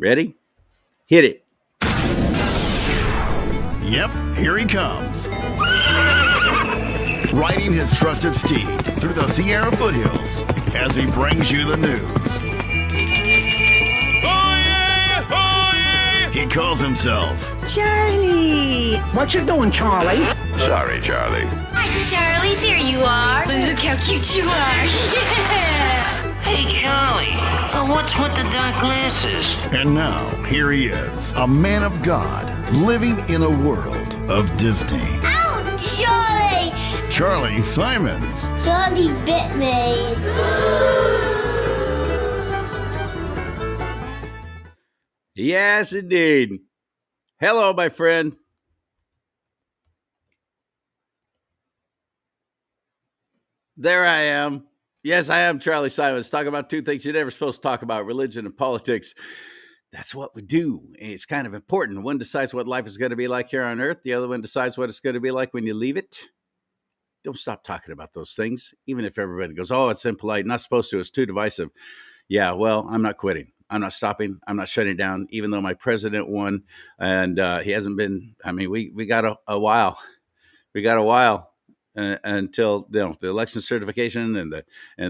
Ready? Hit it. Yep, here he comes. Riding his trusted steed through the Sierra foothills as he brings you the news. Oh yeah! Oh yeah! He calls himself Charlie! What you doing, Charlie? Sorry, Charlie. Hi, Charlie. There you are. Look how cute you are. Yeah. Hey, Charlie. What's with the dark glasses? And now, here he is, a man of God, living in a world of Disney. Ow, Charlie! Charlie Simons. Charlie bit me. Yes, indeed. Hello, my friend. There I am. Yes, I am Charlie Simons, talking about two things you're never supposed to talk about, religion and politics. That's what we do. It's kind of important. One decides what life is going to be like here on Earth. The other one decides what it's going to be like when you leave it. Don't stop talking about those things, even if everybody goes, oh, it's impolite, not supposed to, it's too divisive. Yeah, well, I'm not quitting. I'm not stopping. I'm not shutting down, even though my president won. And he hasn't been, we got a while. We got a while. Until the election certification and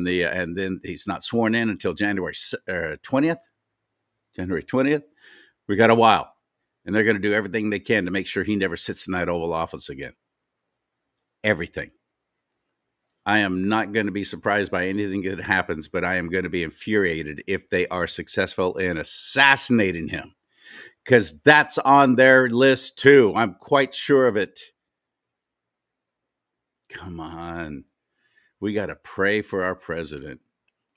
then he's not sworn in until January 20th. January 20th. We got a while, and they're going to do everything they can to make sure he never sits in that Oval Office again. Everything. I am not going to be surprised by anything that happens, but I am going to be infuriated if they are successful in assassinating him, because that's on their list too. I'm quite sure of it. Come on. We got to pray for our president.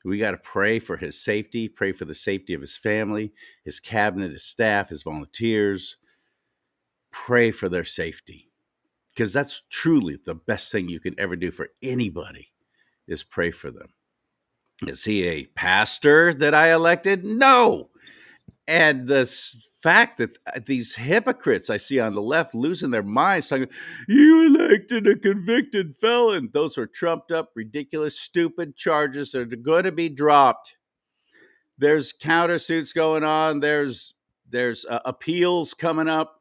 We got to pray for his safety, pray for the safety of his family, his cabinet, his staff, his volunteers. Pray for their safety, because that's truly the best thing you can ever do for anybody is pray for them. Is he a pastor that I elected? No. And the fact that these hypocrites I see on the left losing their minds talking, you elected a convicted felon. Those are trumped up, ridiculous, stupid charges that are going to be dropped. There's countersuits going on. There's appeals coming up.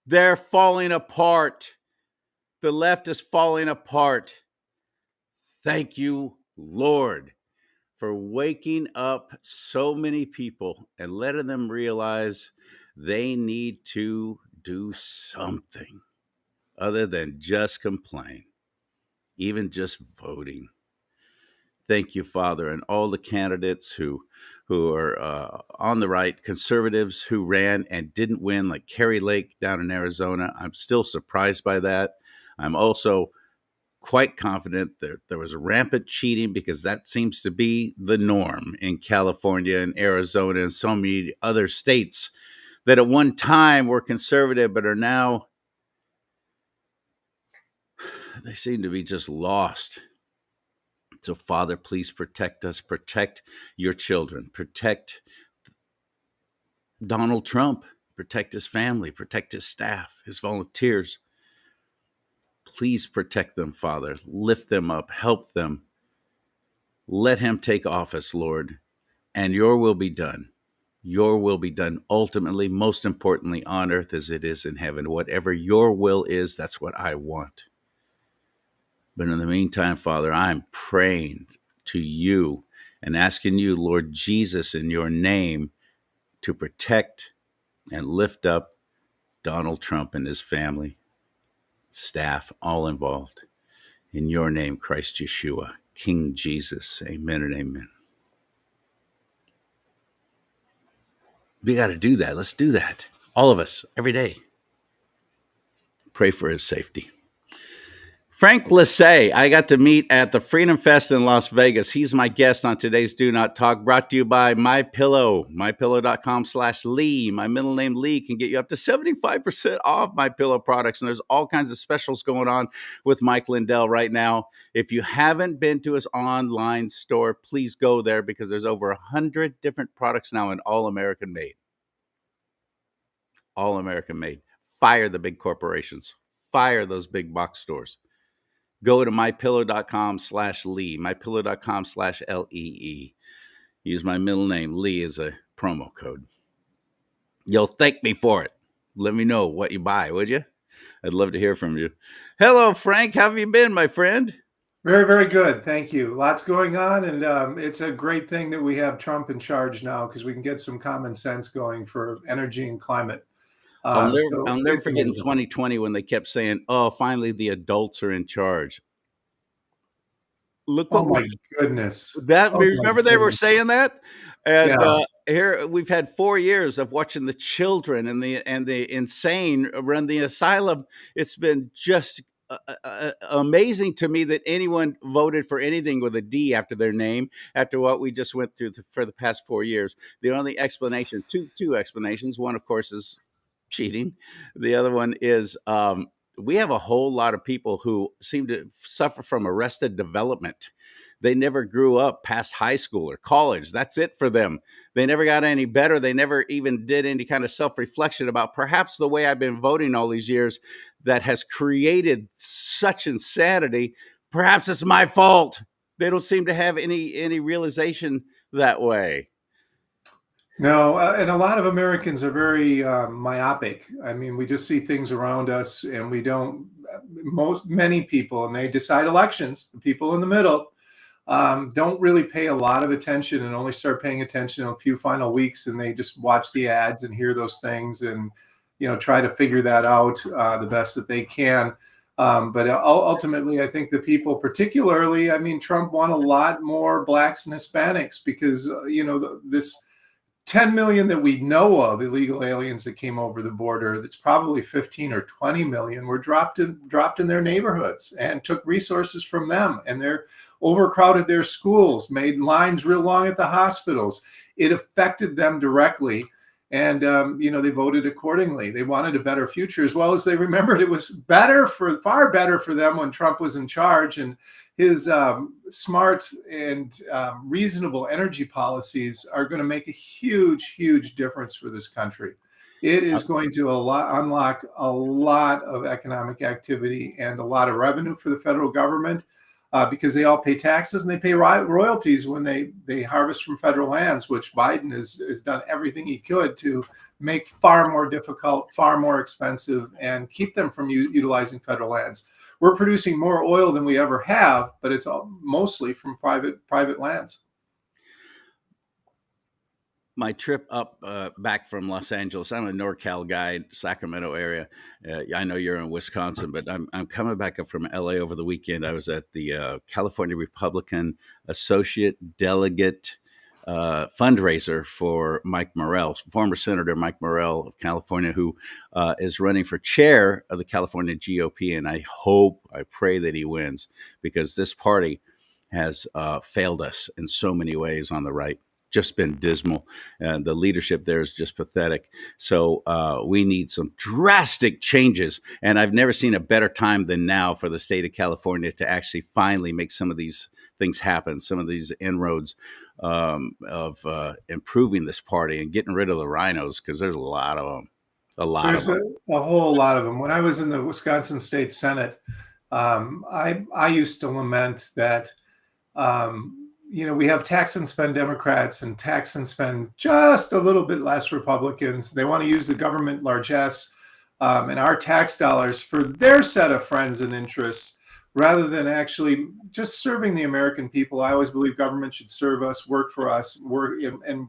They're falling apart. The left is falling apart. Thank you, Lord, for waking up so many people and letting them realize they need to do something other than just complain, even just voting. Thank you, Father, and all the candidates who are on the right, conservatives who ran and didn't win, like Kerry Lake down in Arizona. I'm still surprised by that. I'm also quite confident that there was rampant cheating, because that seems to be the norm in California and Arizona and so many other states that at one time were conservative but are now, they seem to be just lost. So, Father, please protect us, protect your children, protect Donald Trump, protect his family, protect his staff, his volunteers. Please protect them, Father. Lift them up. Help them. Let him take office, Lord, and your will be done. Your will be done ultimately, most importantly, on earth as it is in heaven. Whatever your will is, that's what I want. But in the meantime, Father, I'm praying to you and asking you, Lord Jesus, in your name, to protect and lift up Donald Trump and his family, staff, all involved. In your name, Christ Yeshua, King Jesus, amen and amen. We got to do that. Let's do that. All of us, every day. Pray for his safety. Frank Lissay, I got to meet at the Freedom Fest in Las Vegas. He's my guest on today's Do Not Talk, brought to you by MyPillow, mypillow.com/Lee. My middle name, Lee, can get you up to 75% off MyPillow products. And there's all kinds of specials going on with Mike Lindell right now. If you haven't been to his online store, please go there, because there's over 100 different products now and all American made. All American made. Fire the big corporations. Fire those big box stores. Go to mypillow.com/Lee, mypillow.com/LEE. Use my middle name, Lee, as a promo code. You'll thank me for it. Let me know what you buy, would you? I'd love to hear from you. Hello, Frank. How have you been, my friend? Very, very good. Thank you. Lots going on. And it's a great thing that we have Trump in charge now because we can get some common sense going for energy and climate. I'll So never it's forget in amazing. 2020 when they kept saying, "Oh, finally the adults are in charge." Look Oh what my goodness. that Oh my remember they were goodness. saying that, and Yeah. here we've had 4 years of watching the children and the insane run the asylum. It's been just amazing to me that anyone voted for anything with a D after their name after what we just went through for the past 4 years. The only explanation, two explanations. One, of course, is cheating. The other one is we have a whole lot of people who seem to suffer from arrested development. They never grew up past high school or college. That's it for them. They never got any better. They never even did any kind of self-reflection about perhaps the way I've been voting all these years that has created such insanity. Perhaps it's my fault. They don't seem to have any realization that way. No, and a lot of Americans are very myopic. I mean, we just see things around us and we don't, many people, and they decide elections, the people in the middle, don't really pay a lot of attention and only start paying attention in a few final weeks, and they just watch the ads and hear those things and try to figure that out the best that they can. But ultimately, I think the people, particularly, I mean, Trump won a lot more blacks and Hispanics because this 10 million that we know of illegal aliens that came over the border, that's probably 15 or 20 million were dropped in their neighborhoods and took resources from them, and they're overcrowded their schools, made lines real long at the hospitals. It affected them directly. And, they voted accordingly. They wanted a better future, as well as they remembered it was far better for them when Trump was in charge. And his smart and reasonable energy policies are going to make a huge, huge difference for this country. It is going to unlock a lot of economic activity and a lot of revenue for the federal government. Because they all pay taxes and they pay royalties when they harvest from federal lands, which Biden has done everything he could to make far more difficult, far more expensive, and keep them from utilizing federal lands. We're producing more oil than we ever have, but it's mostly from private lands. My trip up back from Los Angeles, I'm a NorCal guy, Sacramento area. I know you're in Wisconsin, but I'm coming back up from LA over the weekend. I was at the California Republican Associate Delegate fundraiser for Mike Morrell, former Senator Mike Morrell of California, who is running for chair of the California GOP. And I pray that he wins, because this party has failed us in so many ways on the right. Just been dismal, and the leadership there is just pathetic. So we need some drastic changes, and I've never seen a better time than now for the state of California to actually finally make some of these things happen, some of these inroads of improving this party and getting rid of the rhinos, because there's a lot of them. There's a whole lot of them. When I was in the Wisconsin State Senate, I used to lament that we have tax and spend Democrats and tax and spend just a little bit less Republicans. They want to use the government largesse and our tax dollars for their set of friends and interests, rather than actually just serving the American people. I always believe government should serve us, work for us, and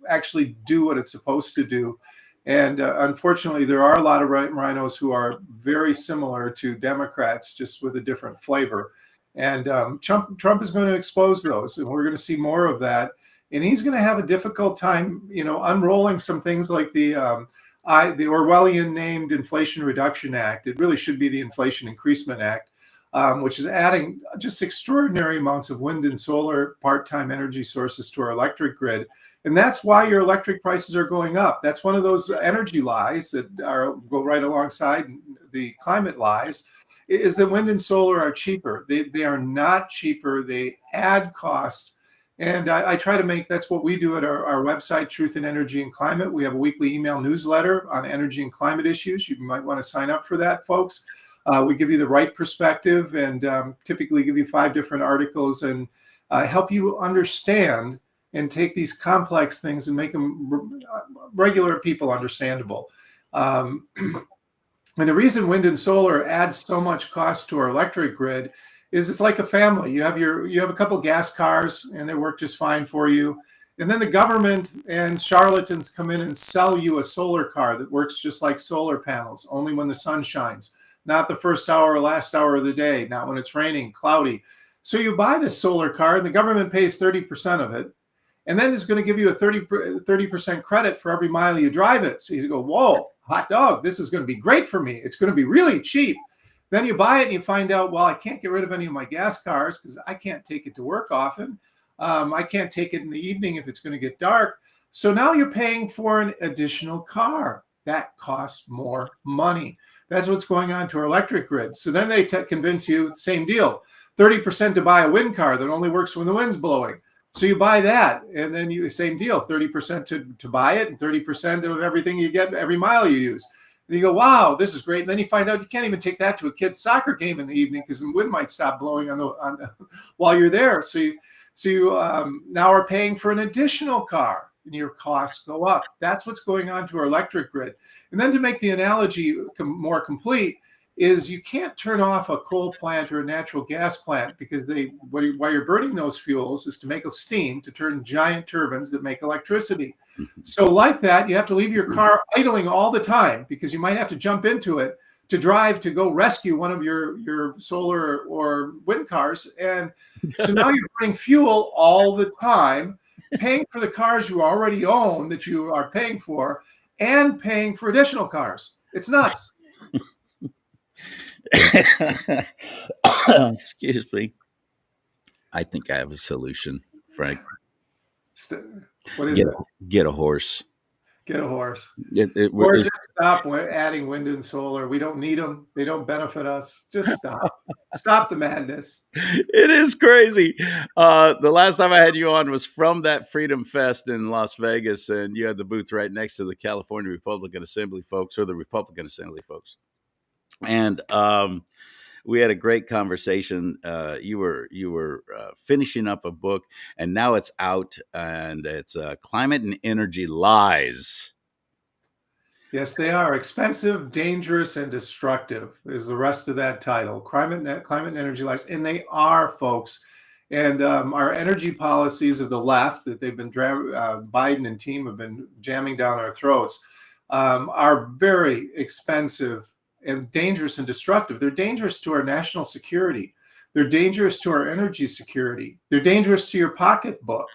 actually do what it's supposed to do. And unfortunately, there are a lot of rhinos who are very similar to Democrats, just with a different flavor. And Trump is going to expose those, and we're going to see more of that. And he's going to have a difficult time, unrolling some things like the Orwellian named Inflation Reduction Act. It really should be the Inflation Increasement Act, which is adding just extraordinary amounts of wind and solar part-time energy sources to our electric grid. And that's why your electric prices are going up. That's one of those energy lies that go right alongside the climate lies, is that wind and solar are cheaper. They are not cheaper. They add cost. And I try to make, that's what we do at our website, Truth in Energy and Climate. We have a weekly email newsletter on energy and climate issues. You might want to sign up for that, folks. We give you the right perspective and typically give you 5 different articles and help you understand and take these complex things and make them regular people understandable. Um, and the reason wind and solar adds so much cost to our electric grid is it's like a family. You have a couple gas cars and they work just fine for you. And then the government and charlatans come in and sell you a solar car that works just like solar panels, only when the sun shines, not the first hour or last hour of the day, not when it's raining, cloudy. So you buy this solar car and the government pays 30% of it. And then it's going to give you a 30% credit for every mile you drive it. So you go, whoa, hot dog, this is going to be great for me. It's going to be really cheap. Then you buy it and you find out, well, I can't get rid of any of my gas cars because I can't take it to work often. I can't take it in the evening if it's going to get dark. So now you're paying for an additional car. That costs more money. That's what's going on to our electric grid. So then they convince you, same deal, 30% to buy a wind car that only works when the wind's blowing. So you buy that, and then same deal, 30% to buy it, and 30% of everything you get every mile you use. And you go, wow, this is great. And then you find out you can't even take that to a kid's soccer game in the evening because the wind might stop blowing while you're there. So you now are paying for an additional car, and your costs go up. That's what's going on to our electric grid. And then to make the analogy more complete, is you can't turn off a coal plant or a natural gas plant because while you're burning those fuels is to make steam, to turn giant turbines that make electricity. So like that, you have to leave your car idling all the time because you might have to jump into it to drive to go rescue one of your solar or wind cars. And so now you're burning fuel all the time, paying for the cars you already own that you are paying for and paying for additional cars. It's nuts. Excuse me. I think I have a solution, Frank. What is it? Get a horse. Get a horse. Or just stop adding wind and solar. We don't need them. They don't benefit us. Just stop. Stop the madness. It is crazy. The last time I had you on was from that Freedom Fest in Las Vegas, and you had the booth right next to the California Republican Assembly folks, or the Republican Assembly folks. And we had a great conversation. You were finishing up a book, and now it's out, and it's Climate and Energy Lies. Yes, they are. Expensive, dangerous, and destructive is the rest of that title. Climate and Energy Lies. And they are, folks. And our energy policies of the left that they've been, Biden and team have been jamming down our throats, are very expensive and dangerous and destructive. They're dangerous to our national security. They're dangerous to our energy security. They're dangerous to your pocketbook.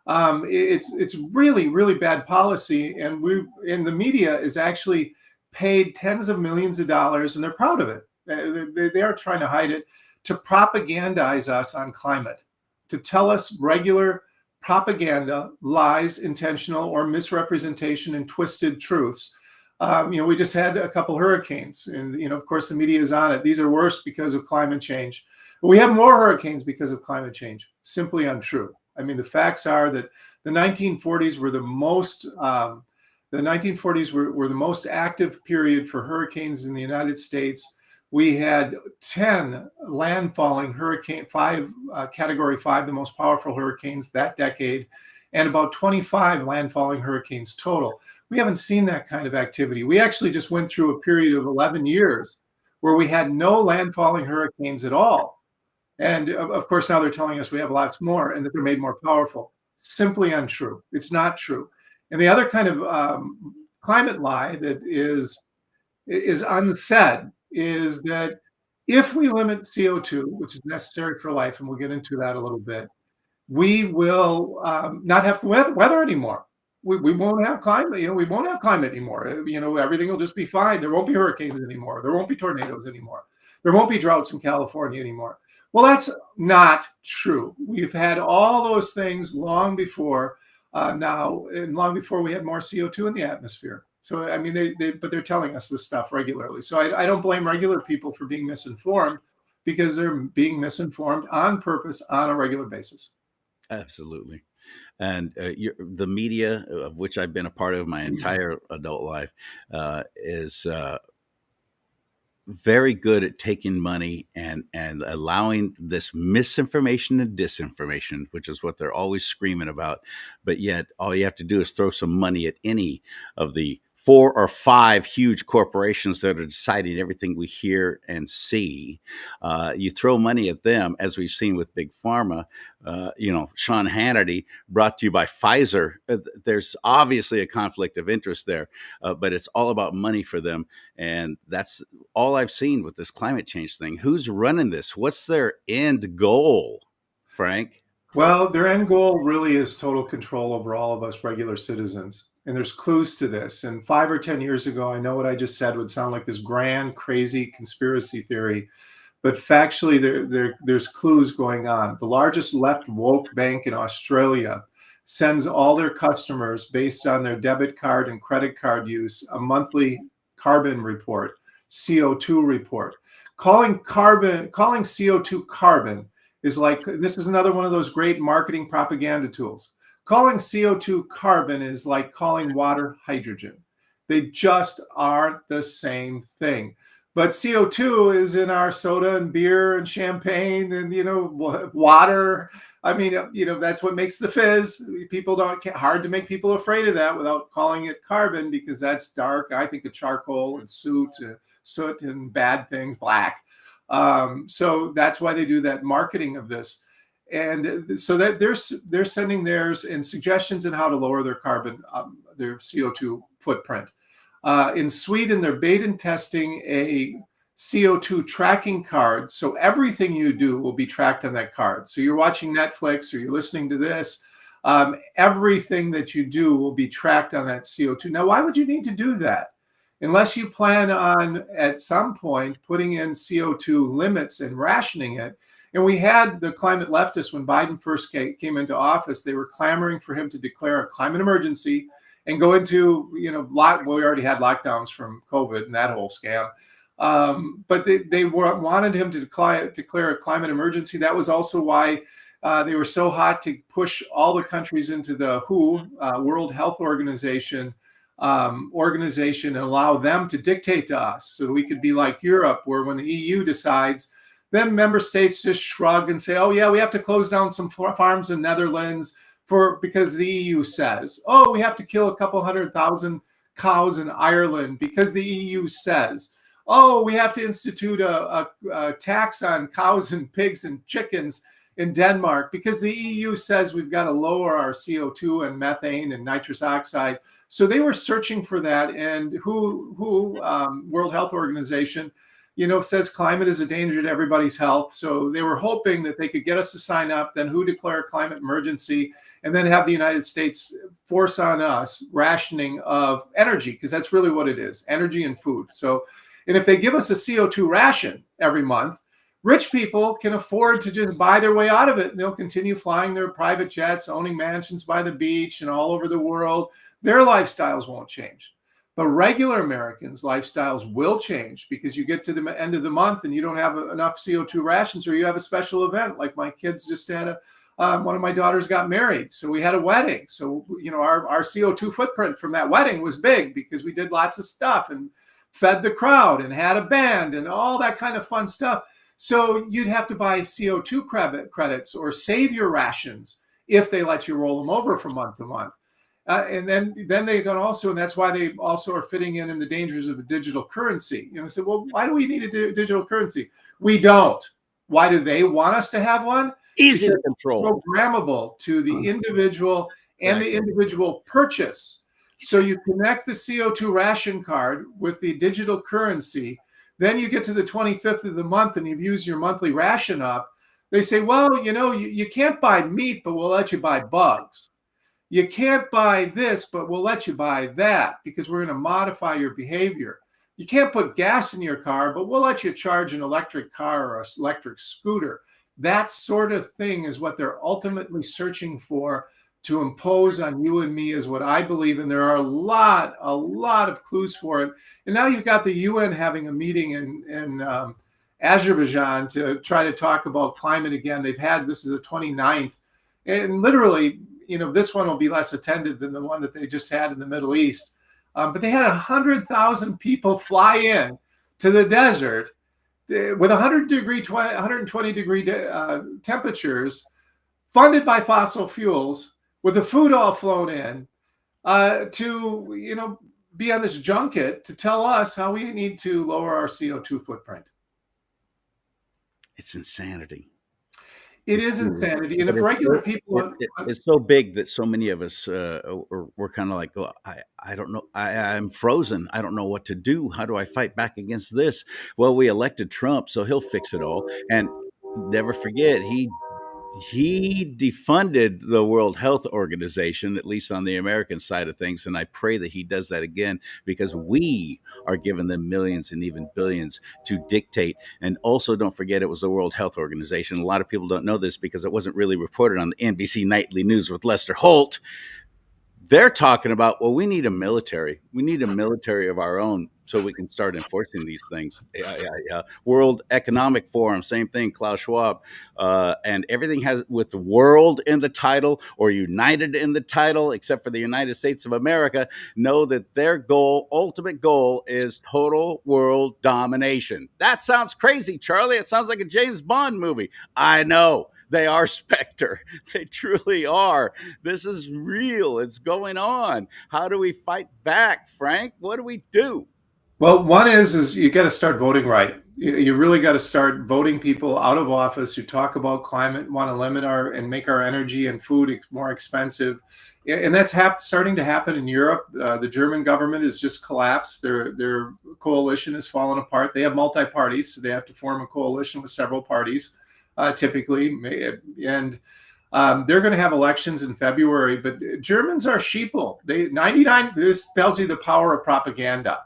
It's really, really bad policy. And the media is actually paid tens of millions of dollars, and they're proud of it. They are trying to hide it, to propagandize us on climate, to tell us regular propaganda, lies, intentional or misrepresentation and twisted truths. We just had a couple hurricanes, and of course the media is on it. These are worse because of climate change. But we have more hurricanes because of climate change. Simply untrue. I mean, the facts are that the 1940s were the most. The 1940s were the most active period for hurricanes in the United States. We had 10 landfalling Category 5, the most powerful hurricanes that decade, and about 25 landfalling hurricanes total. We haven't seen that kind of activity. We actually just went through a period of 11 years where we had no landfalling hurricanes at all. And of course, now they're telling us we have lots more and that they're made more powerful. Simply untrue. It's not true. And the other kind of climate lie that is unsaid is that if we limit CO2, which is necessary for life, and we'll get into that a little bit, we will not have weather anymore. We won't have climate. We won't have climate anymore. Everything will just be fine. There won't be hurricanes anymore. There won't be tornadoes anymore. There won't be droughts in California anymore. Well, that's not true. We've had all those things long before now, and long before we had more CO2 in the atmosphere. So, I mean, but they're telling us this stuff regularly. So I don't blame regular people for being misinformed, because they're being misinformed on purpose on a regular basis. Absolutely. And the media, of which I've been a part of my entire adult life, is very good at taking money and allowing this misinformation and disinformation, which is what they're always screaming about. But yet all you have to do is throw some money at any of the 4 or 5 huge corporations that are deciding everything we hear and see. You throw money at them, as we've seen with Big Pharma. Sean Hannity, brought to you by Pfizer. There's obviously a conflict of interest there, but it's all about money for them. And that's all I've seen with this climate change thing. Who's running this? What's their end goal, Frank? Well, their end goal really is total control over all of us regular citizens. And there's clues to this. And 5 or 10 years ago, I know what I just said would sound like this grand, crazy conspiracy theory, but factually, there's clues going on. The largest left woke bank in Australia sends all their customers, based on their debit card and credit card use, a monthly carbon report, CO2 report. Calling CO2 carbon is like, this is another one of those great marketing propaganda tools. Calling CO2 carbon is like calling water hydrogen. They just aren't the same thing. But CO2 is in our soda and beer and champagne and, water. I mean, that's what makes the fizz. Hard to make people afraid of that without calling it carbon, because that's dark. I think of charcoal and soot and bad things, black. So that's why they do that marketing of this. And so that they're sending theirs and suggestions on how to lower their carbon, their CO2 footprint. In Sweden, they're beta testing a CO2 tracking card. So everything you do will be tracked on that card. So you're watching Netflix or you're listening to this, everything that you do will be tracked on that CO2. Now, why would you need to do that? Unless you plan on, at some point, putting in CO2 limits and rationing it. And we had the climate leftists, when Biden first came into office, they were clamoring for him to declare a climate emergency and go into, we already had lockdowns from COVID and that whole scam. But they wanted him to declare a climate emergency. That was also why they were so hot to push all the countries into the WHO, World Health Organization, and allow them to dictate to us, so we could be like Europe, where when the EU decides, then member states just shrug and say, oh yeah, we have to close down some farms in Netherlands because the EU says. Oh, we have to kill a couple 100,000 cows in Ireland because the EU says. Oh, we have to institute a tax on cows and pigs and chickens in Denmark because the EU says we've got to lower our CO2 and methane and nitrous oxide. So they were searching for that, and World Health Organization, says climate is a danger to everybody's health. So they were hoping that they could get us to sign up, then WHO declare a climate emergency, and then have the United States force on us rationing of energy, because that's really what it is, energy and food. So, and if they give us a CO2 ration every month, rich people can afford to just buy their way out of it, and they'll continue flying their private jets, owning mansions by the beach and all over the world. Their lifestyles won't change. But regular Americans' lifestyles will change, because you get to the end of the month and you don't have enough CO2 rations, or you have a special event. Like my kids just had one of my daughters got married, so we had a wedding. So, our CO2 footprint from that wedding was big, because we did lots of stuff and fed the crowd and had a band and all that kind of fun stuff. So you'd have to buy CO2 credits or save your rations if they let you roll them over from month to month. And then they can also, and that's why they also are fitting in the dangers of a digital currency. Say, well, why do we need a digital currency? We don't. Why do they want us to have one? Easy to control. Programmable to the individual and the individual purchase. So you connect the CO2 ration card with the digital currency. Then you get to the 25th of the month and you've used your monthly ration up. They say, well, you can't buy meat, but we'll let you buy bugs. You can't buy this, but we'll let you buy that, because we're going to modify your behavior. You can't put gas in your car, but we'll let you charge an electric car or an electric scooter. That sort of thing is what they're ultimately searching for to impose on you and me, is what I believe. And there are a lot of clues for it. And now you've got the UN having a meeting in Azerbaijan to try to talk about climate again. This is the 29th. And literally, this one will be less attended than the one that they just had in the Middle East. But they had 100,000 people fly in to the desert with 120 degree temperatures, funded by fossil fuels, with the food all flown in, to be on this junket to tell us how we need to lower our CO2 footprint. It's insanity. It is insanity. And But if regular people... it's so big that so many of us we're kind of like, well, I don't know. I'm frozen. I don't know what to do. How do I fight back against this? Well, we elected Trump, so he'll fix it all. And never forget, he defunded the World Health Organization, at least on the American side of things. And I pray that he does that again, because we are giving them millions and even billions to dictate. And also, don't forget, it was the World Health Organization. A lot of people don't know this because it wasn't really reported on the NBC Nightly News with Lester Holt. They're talking about, well, we need a military. We need a military of our own so we can start enforcing these things. World Economic Forum, same thing, Klaus Schwab. And everything has with world in the title or united in the title, except for the United States of America, know that their goal, ultimate goal, is total world domination. That sounds crazy, Charlie. It sounds like a James Bond movie. I know. They are Spectre. They truly are. This is real. It's going on. How do we fight back, Frank? What do we do? Well, one is you got to start voting right. You really got to start voting people out of office who talk about climate, want to limit and make our energy and food more expensive. And that's starting to happen in Europe. The German government has just collapsed. Their coalition has fallen apart. They have multi-parties, so they have to form a coalition with several parties. Typically, and they're going to have elections in February. But Germans are sheeple. 99. This tells you the power of propaganda,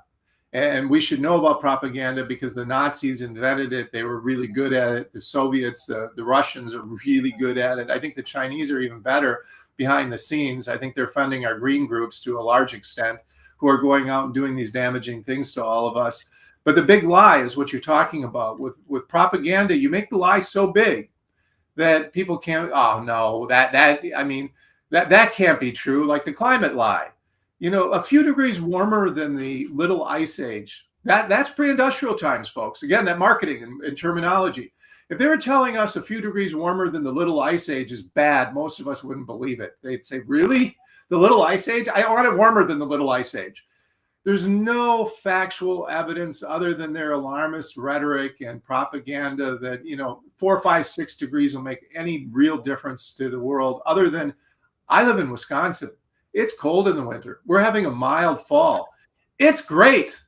and we should know about propaganda because the Nazis invented it. They were really good at it. The Soviets, the Russians are really good at it. I think the Chinese are even better behind the scenes. I think they're funding our green groups to a large extent, who are going out and doing these damaging things to all of us. But the big lie is what you're talking about. With propaganda, you make the lie so big that people can't, oh no, that can't be true. Like the climate lie. A few degrees warmer than the Little Ice Age. That's pre-industrial times, folks. Again, that marketing and terminology. If they were telling us a few degrees warmer than the Little Ice Age is bad, most of us wouldn't believe it. They'd say, really? The Little Ice Age? I want it warmer than the Little Ice Age. There's no factual evidence other than their alarmist rhetoric and propaganda that, 4, 5, 6 degrees will make any real difference to the world, other than I live in Wisconsin. It's cold in the winter. We're having a mild fall. It's great.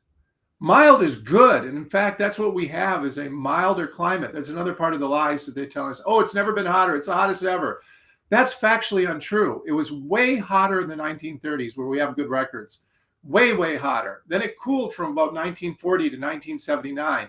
Mild is good. And in fact, that's what we have is a milder climate. That's another part of the lies that they tell us. Oh, it's never been hotter. It's the hottest ever. That's factually untrue. It was way hotter in the 1930s, where we have good records. Way, way hotter. Then it cooled from about 1940 to 1979.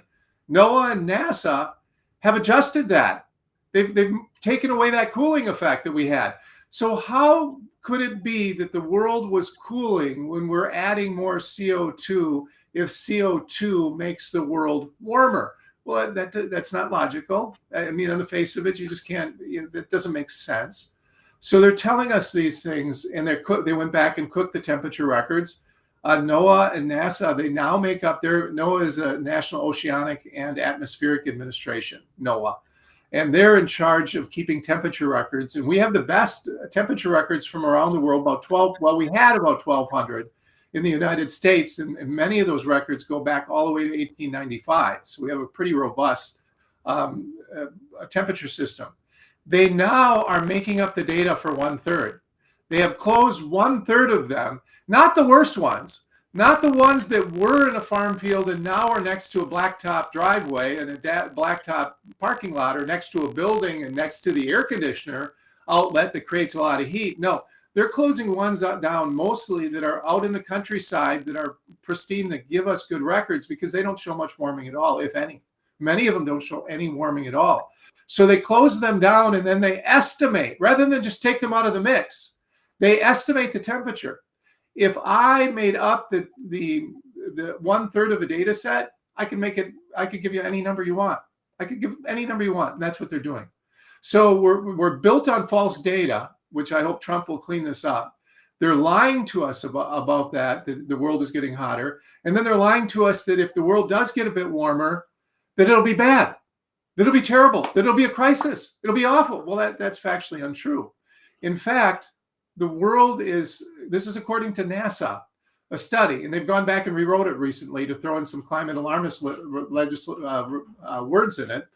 NOAA and NASA have adjusted that. They've taken away that cooling effect that we had. So how could it be that the world was cooling when we're adding more CO2 if CO2 makes the world warmer? Well, that's not logical. I mean, on the face of it, you just can't, that doesn't make sense. So they're telling us these things, and they went back and cooked the temperature records. NOAA and NASA, they now make up NOAA is the National Oceanic and Atmospheric Administration, NOAA. And they're in charge of keeping temperature records. And we have the best temperature records from around the world, we had about 1,200 in the United States. And many of those records go back all the way to 1895. So we have a pretty robust temperature system. They now are making up the data for 1/3. They have closed 1/3 of them, not the worst ones, not the ones that were in a farm field and now are next to a blacktop driveway and a blacktop parking lot, or next to a building and next to the air conditioner outlet that creates a lot of heat. No, they're closing ones down mostly that are out in the countryside that are pristine, that give us good records, because they don't show much warming at all, if any. Many of them don't show any warming at all. So they close them down, and then they estimate, rather than just take them out of the mix. They estimate the temperature. If I made up the 1/3 of a data set, I could give you any number you want. I could give any number you want, and that's what they're doing. So we're built on false data, which I hope Trump will clean this up. They're lying to us about that the world is getting hotter. And then they're lying to us that if the world does get a bit warmer, that it'll be bad, that it'll be terrible, that it'll be a crisis, it'll be awful. Well, that's factually untrue. In fact, the world is, this is according to NASA, a study, and they've gone back and rewrote it recently to throw in some climate alarmist words in it,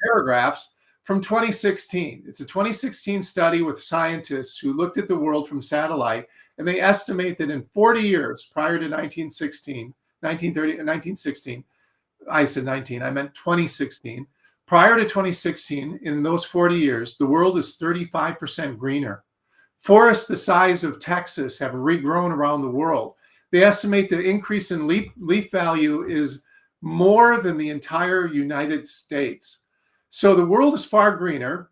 paragraphs from 2016. It's a 2016 study with scientists who looked at the world from satellite, and they estimate that in 40 years prior to 1916, I said 19, I meant 2016. Prior to 2016, in those 40 years, the world is 35% greener. Forests the size of Texas have regrown around the world. They estimate the increase in leaf value is more than the entire United States. So the world is far greener.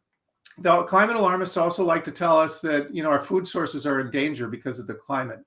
The climate alarmists also like to tell us that, our food sources are in danger because of the climate.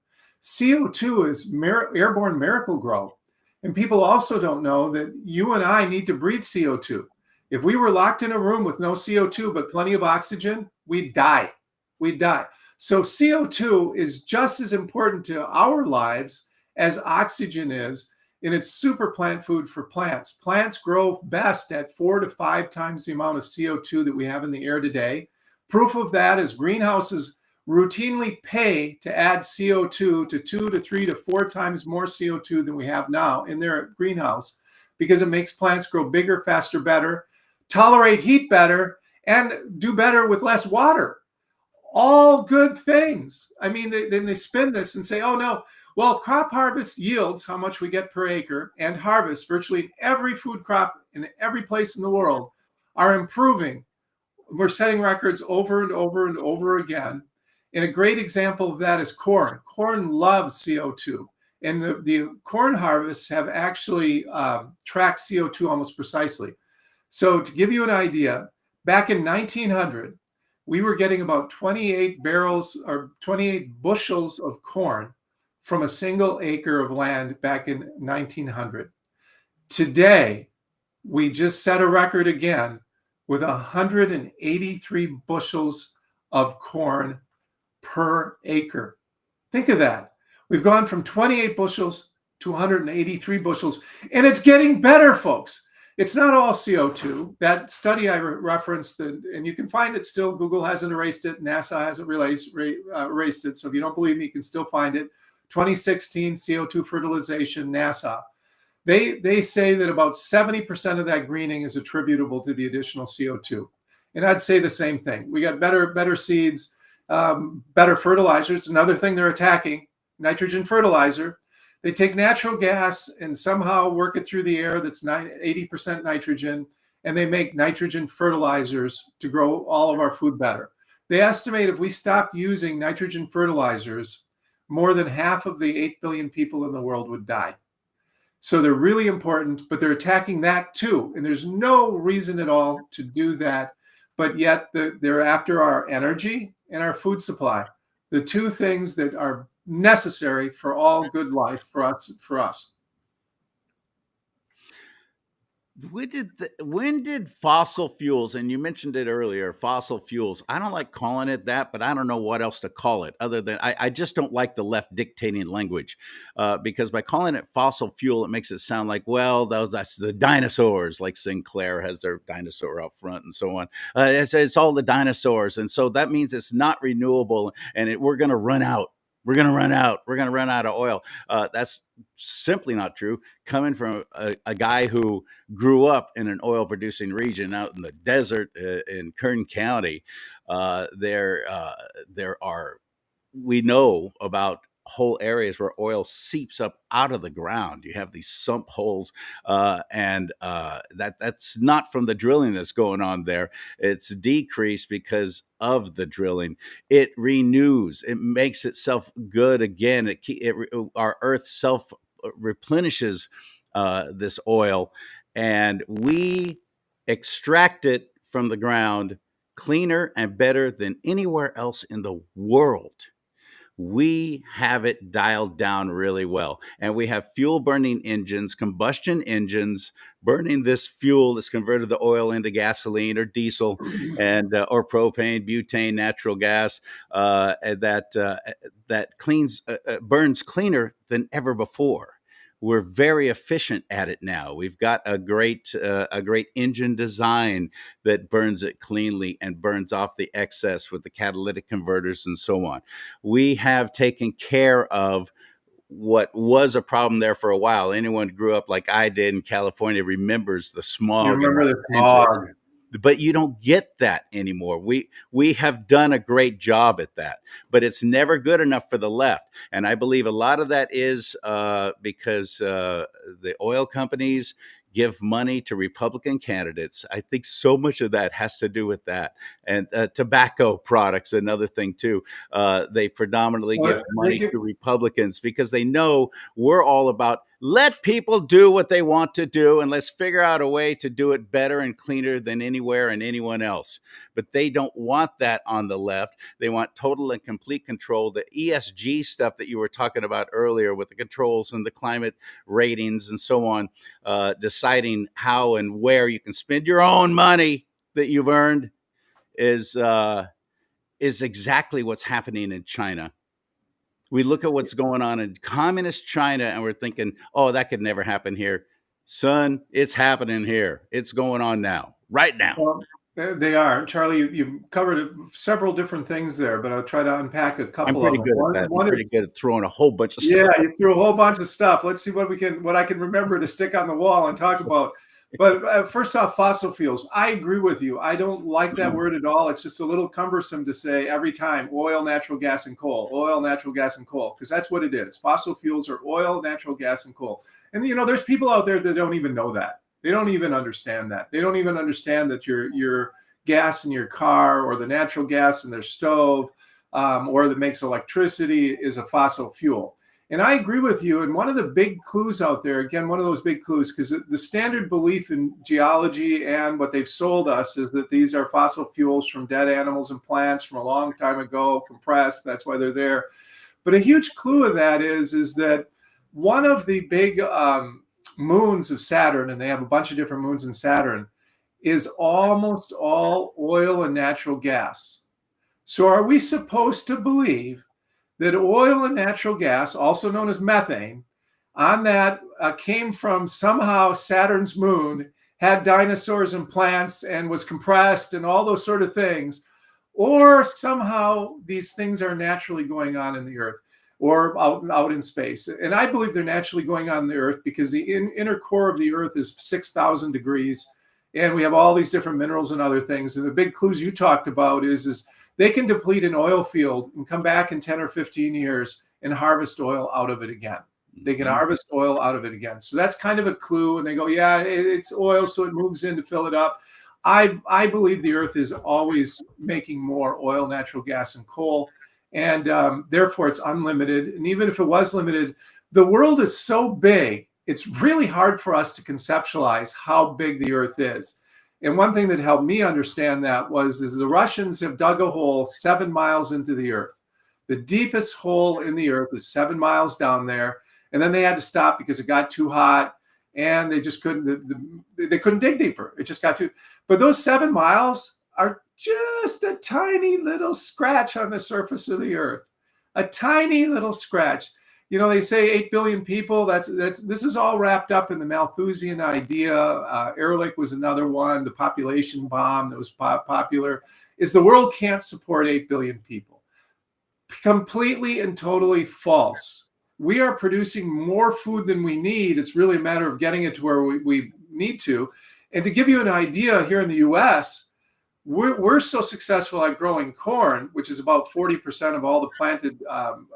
CO2 is airborne miracle-gro. And people also don't know that you and I need to breathe CO2. If we were locked in a room with no CO2 but plenty of oxygen, we'd die. We'd die. So CO2 is just as important to our lives as oxygen is, and it's super plant food for plants. Plants grow best at 4 to 5 times the amount of CO2 that we have in the air today. Proof of that is greenhouses routinely pay to add CO2 to 2 to 3 to 4 times more CO2 than we have now in their greenhouse, because it makes plants grow bigger, faster, better, tolerate heat better, and do better with less water. All good things. I mean, then they spin this and say, oh no, well, crop harvest yields, how much we get per acre, and harvest virtually every food crop in every place in the world are improving. We're setting records over and over and over again. And a great example of that is corn. Corn loves CO2. And the corn harvests have actually tracked CO2 almost precisely. So to give you an idea, back in 1900, we were getting about 28 bushels of corn from a single acre of land back in 1900. Today, we just set a record again with 183 bushels of corn per acre. Think of that. We've gone from 28 bushels to 183 bushels, and it's getting better, folks. It's not all CO2. That study I referenced, and you can find it still. Google hasn't erased it. NASA hasn't erased it. So if you don't believe me, you can still find it. 2016 CO2 fertilization, NASA. They say that about 70% of that greening is attributable to the additional CO2. And I'd say the same thing. We got better seeds, better fertilizers. Another thing they're attacking, nitrogen fertilizer. They take natural gas and somehow work it through the air that's 80% nitrogen, and they make nitrogen fertilizers to grow all of our food better. They estimate if we stopped using nitrogen fertilizers, more than half of the 8 billion people in the world would die. So they're really important, but they're attacking that too. And there's no reason at all to do that. But yet they're after our energy and our food supply, the two things that are necessary for all good life for us. When did fossil fuels, and you mentioned it earlier, fossil fuels, I don't like calling it that, but I don't know what else to call it other than I just don't like the left dictating language, because by calling it fossil fuel, it makes it sound like, well, that's the dinosaurs, like Sinclair has their dinosaur out front and so on. It's all the dinosaurs. And so that means it's not renewable, and we're going to run out. We're going to run out. We're going to run out of oil. That's simply not true. Coming from a guy who grew up in an oil-producing region out in the desert in Kern County, we know about whole areas where oil seeps up out of the ground. You have these sump holes, and that's not from the drilling that's going on there. It's decreased because of the drilling. It renews. It makes itself good again. Our Earth self replenishes this oil, and we extract it from the ground cleaner and better than anywhere else in the world. We have it dialed down really well. And we have fuel burning engines, combustion engines, burning this fuel that's converted the oil into gasoline or diesel and or propane, butane, natural gas that burns cleaner than ever before. We're very efficient at it now. We've got a great engine design that burns it cleanly and burns off the excess with the catalytic converters and so on. We have taken care of what was a problem there for a while. Anyone who grew up like I did in California remembers the smog. You remember the smog. But you don't get that anymore. We have done a great job at that, but it's never good enough for the left. And I believe a lot of that is because the oil companies give money to Republican candidates. I think so much of that has to do with that. And tobacco products, another thing too. They predominantly give money to Republicans because they know we're all about let people do what they want to do and let's figure out a way to do it better and cleaner than anywhere and anyone else. But they don't want that on the left. They want total and complete control. The ESG stuff that you were talking about earlier with the controls and the climate ratings and so on, deciding how and where you can spend your own money that you've earned is exactly what's happening in China. We look at what's going on in communist China and we're thinking, oh, that could never happen here. Son, it's happening here. It's going on now, right now. Well, they are. Charlie, you covered several different things there, but I'll try to unpack a couple of them. I'm pretty good at throwing a whole bunch of stuff. Yeah, you threw a whole bunch of stuff. Let's see what I can remember to stick on the wall and talk about. But first off, fossil fuels. I agree with you. I don't like that word at all. It's just a little cumbersome to say every time oil, natural gas, and coal. Oil, natural gas, and coal, because that's what it is. Fossil fuels are oil, natural gas, and coal. And there's people out there that don't even know that. They don't even understand that. They don't even understand that your gas in your car or the natural gas in their stove or that makes electricity is a fossil fuel. And I agree with you. And one of the big clues out there, again, one of those big clues, because the standard belief in geology and what they've sold us is that these are fossil fuels from dead animals and plants from a long time ago, compressed. That's why they're there. But a huge clue of that is that one of the big moons of Saturn, and they have a bunch of different moons in Saturn, is almost all oil and natural gas. So are we supposed to believe that oil and natural gas, also known as methane, on that came from somehow Saturn's moon, had dinosaurs and plants and was compressed and all those sort of things, or somehow these things are naturally going on in the Earth or out in space? And I believe they're naturally going on in the Earth because the inner core of the Earth is 6,000 degrees, and we have all these different minerals and other things. And the big clues you talked about is they can deplete an oil field and come back in 10 or 15 years and harvest oil out of it again. They can harvest oil out of it again. So that's kind of a clue. And they go, yeah, it's oil, so it moves in to fill it up. I believe the Earth is always making more oil, natural gas, and coal. And therefore, it's unlimited. And even if it was limited, the world is so big, it's really hard for us to conceptualize how big the Earth is. And one thing that helped me understand that is the Russians have dug a hole 7 miles into the Earth. The deepest hole in the Earth is 7 miles down there. And then they had to stop because it got too hot and they just couldn't, they couldn't dig deeper. It just got too, but those 7 miles are just a tiny little scratch on the surface of the Earth, a tiny little scratch. They say 8 billion people. This is all wrapped up in the Malthusian idea. Ehrlich was another one. The population bomb that was popular is the world can't support 8 billion people. Completely and totally false. We are producing more food than we need. It's really a matter of getting it to where we need to. And to give you an idea, here in the U.S., we're so successful at growing corn, which is about 40% of all the planted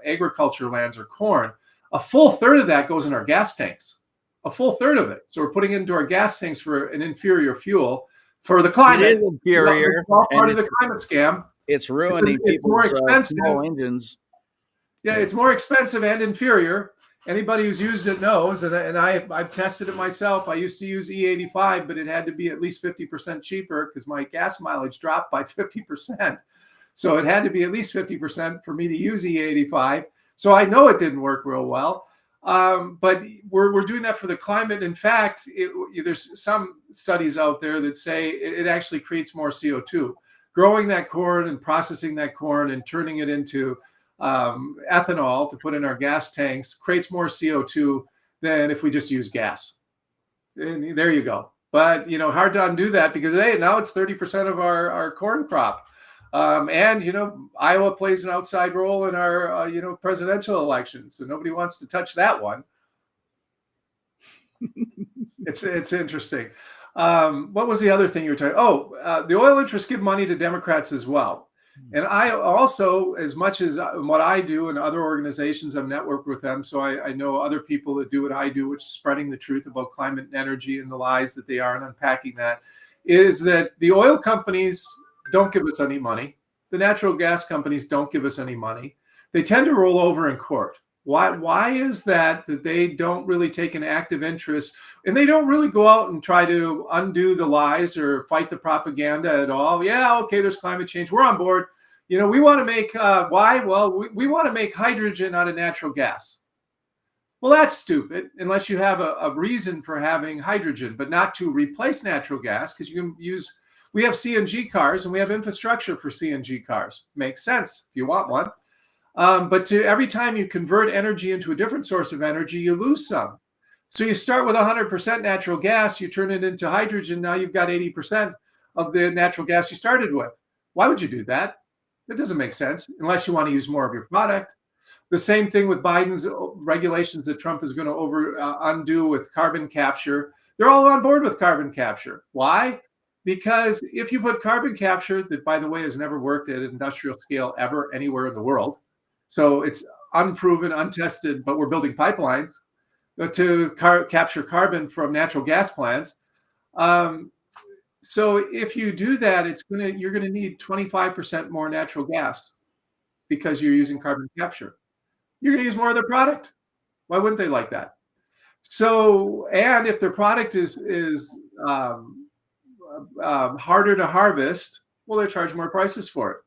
agriculture lands are corn. A full third of that goes in our gas tanks, a full third of it. So we're putting it into our gas tanks for an inferior fuel for the climate. It is inferior. It's all part of the climate scam. It's ruining people's small engines. Yeah, it's more expensive and inferior. Anybody who's used it knows, and I've tested it myself. I used to use E85, but it had to be at least 50% cheaper because my gas mileage dropped by 50%. So it had to be at least 50% for me to use E85. So I know it didn't work real well. But we're doing that for the climate. In fact, there's some studies out there that say it actually creates more CO2. Growing that corn and processing that corn and turning it into ethanol to put in our gas tanks creates more CO2 than if we just use gas. And there you go. But, hard to undo that because, hey, now it's 30% of our corn crop. And, Iowa plays an outside role in our, presidential elections. So nobody wants to touch that one. It's interesting. What was the other thing you were talking? The oil interests give money to Democrats as well. And I also, as much as what I do and other organizations, I've networked with them. So I know other people that do what I do, which is spreading the truth about climate and energy and the lies that they are and unpacking that, is that the oil companies don't give us any money. The natural gas companies don't give us any money. They tend to roll over in court. Why is that they don't really take an active interest and they don't really go out and try to undo the lies or fight the propaganda at all? Yeah, okay, there's climate change. We're on board. We want to make, why? Well, we want to make hydrogen out of natural gas. Well, that's stupid unless you have a reason for having hydrogen, but not to replace natural gas because you can we have CNG cars and we have infrastructure for CNG cars. Makes sense if you want one. But every time you convert energy into a different source of energy, you lose some. So you start with 100% natural gas, you turn it into hydrogen. Now you've got 80% of the natural gas you started with. Why would you do that? That doesn't make sense unless you want to use more of your product. The same thing with Biden's regulations that Trump is going to undo with carbon capture. They're all on board with carbon capture. Why? Because if you put carbon capture, that by the way has never worked at an industrial scale ever anywhere in the world. So it's unproven, untested, but we're building pipelines to capture carbon from natural gas plants. So if you do that, you're going to need 25% more natural gas because you're using carbon capture. You're going to use more of their product. Why wouldn't they like that? So, and if their product is harder to harvest, well, they charge more prices for it.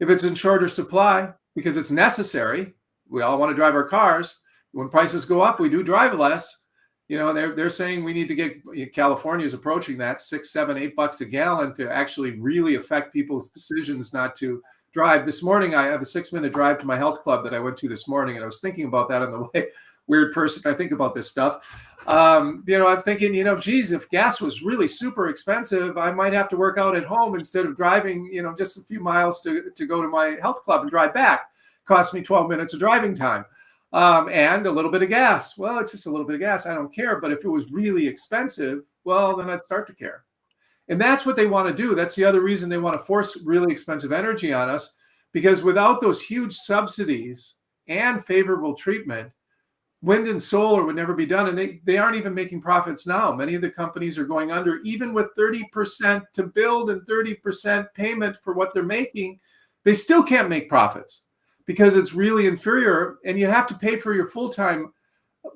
If it's in shorter supply, because it's necessary, we all want to drive our cars. When prices go up, we do drive less. They're saying we need to get, California is approaching that $6, $7, $8 a gallon to actually really affect people's decisions not to drive. This morning, I have a 6-minute drive to my health club that I went to this morning, and I was thinking about that on the way. Weird person, I think about this stuff. I'm thinking, geez, if gas was really super expensive, I might have to work out at home instead of driving, just a few miles to go to my health club and drive back. Cost me 12 minutes of driving time and a little bit of gas. Well, it's just a little bit of gas. I don't care. But if it was really expensive, well, then I'd start to care. And that's what they want to do. That's the other reason they want to force really expensive energy on us, because without those huge subsidies and favorable treatment, wind and solar would never be done. And they aren't even making profits now. Many of the companies are going under, even with 30% to build and 30% payment for what they're making. They still can't make profits because it's really inferior. And you have to pay for your full-time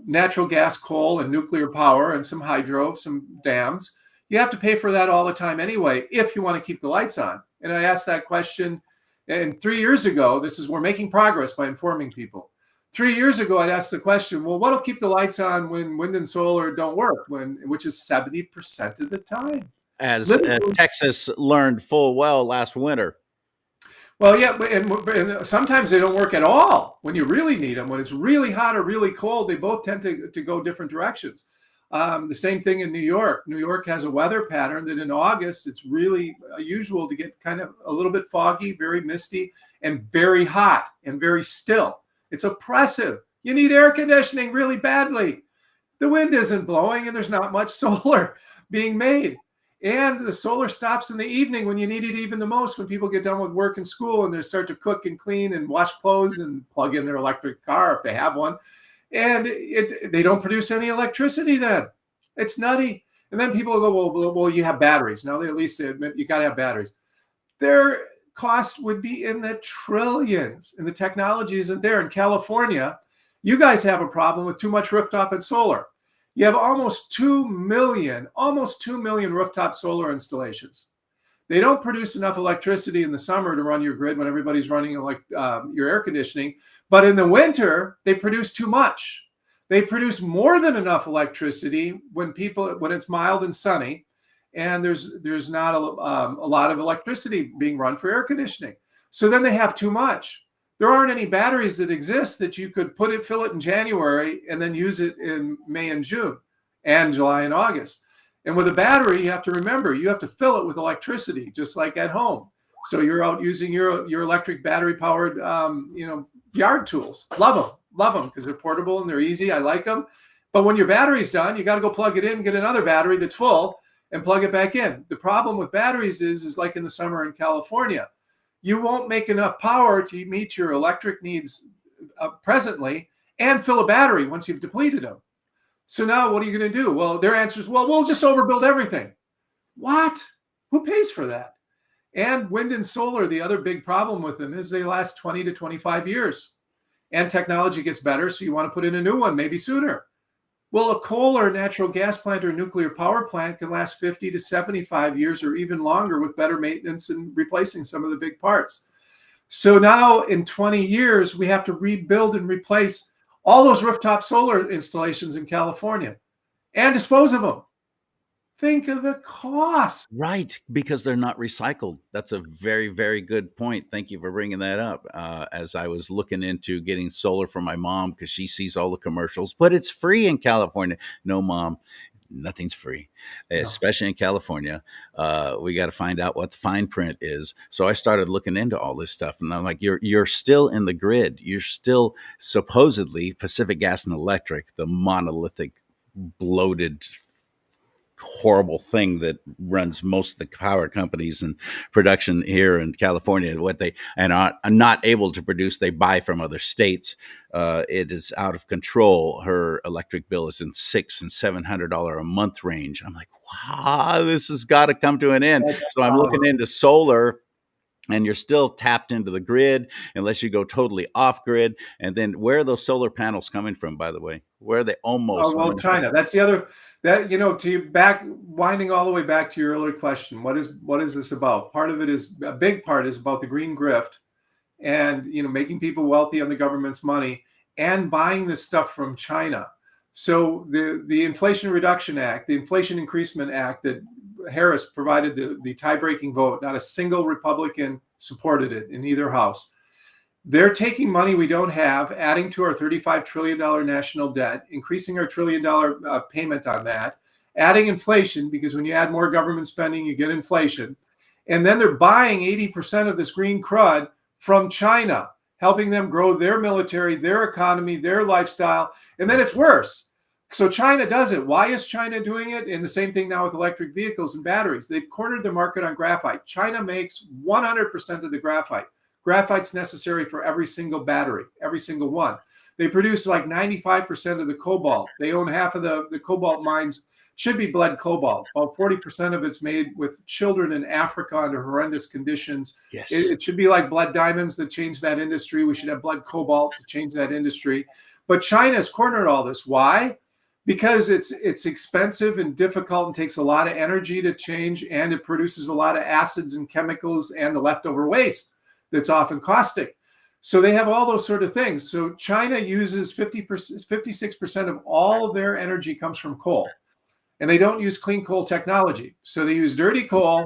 natural gas, coal, and nuclear power and some hydro, some dams. You have to pay for that all the time anyway, if you want to keep the lights on. And I asked that question, and 3 years ago, we're making progress by informing people. 3 years ago, I'd asked the question, well, what'll keep the lights on when wind and solar don't work, which is 70% of the time? As Texas learned full well last winter. Well, yeah, and sometimes they don't work at all when you really need them. When it's really hot or really cold, they both tend to go different directions. The same thing in New York. New York has a weather pattern that in August, it's really usual to get kind of a little bit foggy, very misty, and very hot and very still. It's oppressive. You need air conditioning really badly. The wind isn't blowing and there's not much solar being made. And the solar stops in the evening when you need it even the most, when people get done with work and school and they start to cook and clean and wash clothes and plug in their electric car if they have one. And they don't produce any electricity then. It's nutty. And then people go, well, you have batteries. Now they at least admit you got to have batteries. Their cost would be in the trillions, and the technology isn't there. In California, you guys have a problem with too much rooftop and solar. You have almost 2 million rooftop solar installations. They don't produce enough electricity in the summer to run your grid when everybody's running your air conditioning. But in the winter, they produce too much. They produce more than enough electricity when it's mild and sunny, and there's not a lot of electricity being run for air conditioning. So then they have too much. There aren't any batteries that exist that you could fill it in January and then use it in May and June and July and August. And with a battery, you have to remember, you have to fill it with electricity, just like at home. So you're out using your electric battery powered, yard tools. Love them because they're portable and they're easy. I like them. But when your battery's done, you got to go plug it in, get another battery that's full and plug it back in. The problem with batteries is like in the summer in California, you won't make enough power to meet your electric needs presently and fill a battery once you've depleted them. So now what are you going to do? Well, their answer is, well, we'll just overbuild everything. What? Who pays for that? And wind and solar, the other big problem with them is they last 20 to 25 years. And technology gets better, so you want to put in a new one, maybe sooner. Well, a coal or a natural gas plant or a nuclear power plant can last 50 to 75 years or even longer with better maintenance and replacing some of the big parts. So now in 20 years, we have to rebuild and replace all those rooftop solar installations in California and dispose of them. Think of the cost. Right, because they're not recycled. That's a very, very good point. Thank you for bringing that up. As I was looking into getting solar for my mom, because she sees all the commercials, but it's free in California. No, Mom, nothing's free, especially in California. We got to find out what the fine print is. So I started looking into all this stuff, and I'm like, you're still in the grid. You're still supposedly Pacific Gas and Electric, the monolithic, bloated, horrible thing that runs most of the power companies and production here in California. What they are not able to produce, they buy from other states. It is out of control. Her electric bill is in $600 and $700 a month range. I'm like, wow, this has got to come to an end. So I'm looking into solar. And you're still tapped into the grid unless you go totally off grid. And then where are those solar panels coming from, by the way? Where are they almost? Oh, well, China. That's the other, winding all the way back to your earlier question. What is this about? A big part is about the green grift and, making people wealthy on the government's money and buying this stuff from China. So the Inflation Reduction Act, the Inflation Increasement Act that Harris provided the tie-breaking vote. Not a single Republican supported it in either house. They're taking money we don't have, adding to our $35 trillion national debt, increasing our $1 trillion payment on that, adding inflation, because when you add more government spending, you get inflation. And then they're buying 80% of this green crud from China, helping them grow their military, their economy, their lifestyle. And then it's worse. So China does it. Why is China doing it? And the same thing now with electric vehicles and batteries. They've cornered the market on graphite. China makes 100% of the graphite. Graphite's necessary for every single battery, every single one. They produce like 95% of the cobalt. They own half of the cobalt mines, should be bled cobalt. About 40% of it's made with children in Africa under horrendous conditions. Yes. It should be like bled diamonds that change that industry. We should have bled cobalt to change that industry. But China has cornered all this. Why? Because it's expensive and difficult and takes a lot of energy to change, and it produces a lot of acids and chemicals and the leftover waste that's often caustic. So they have all those sort of things. So China uses 56% of all of their energy comes from coal, and they don't use clean coal technology. So they use dirty coal,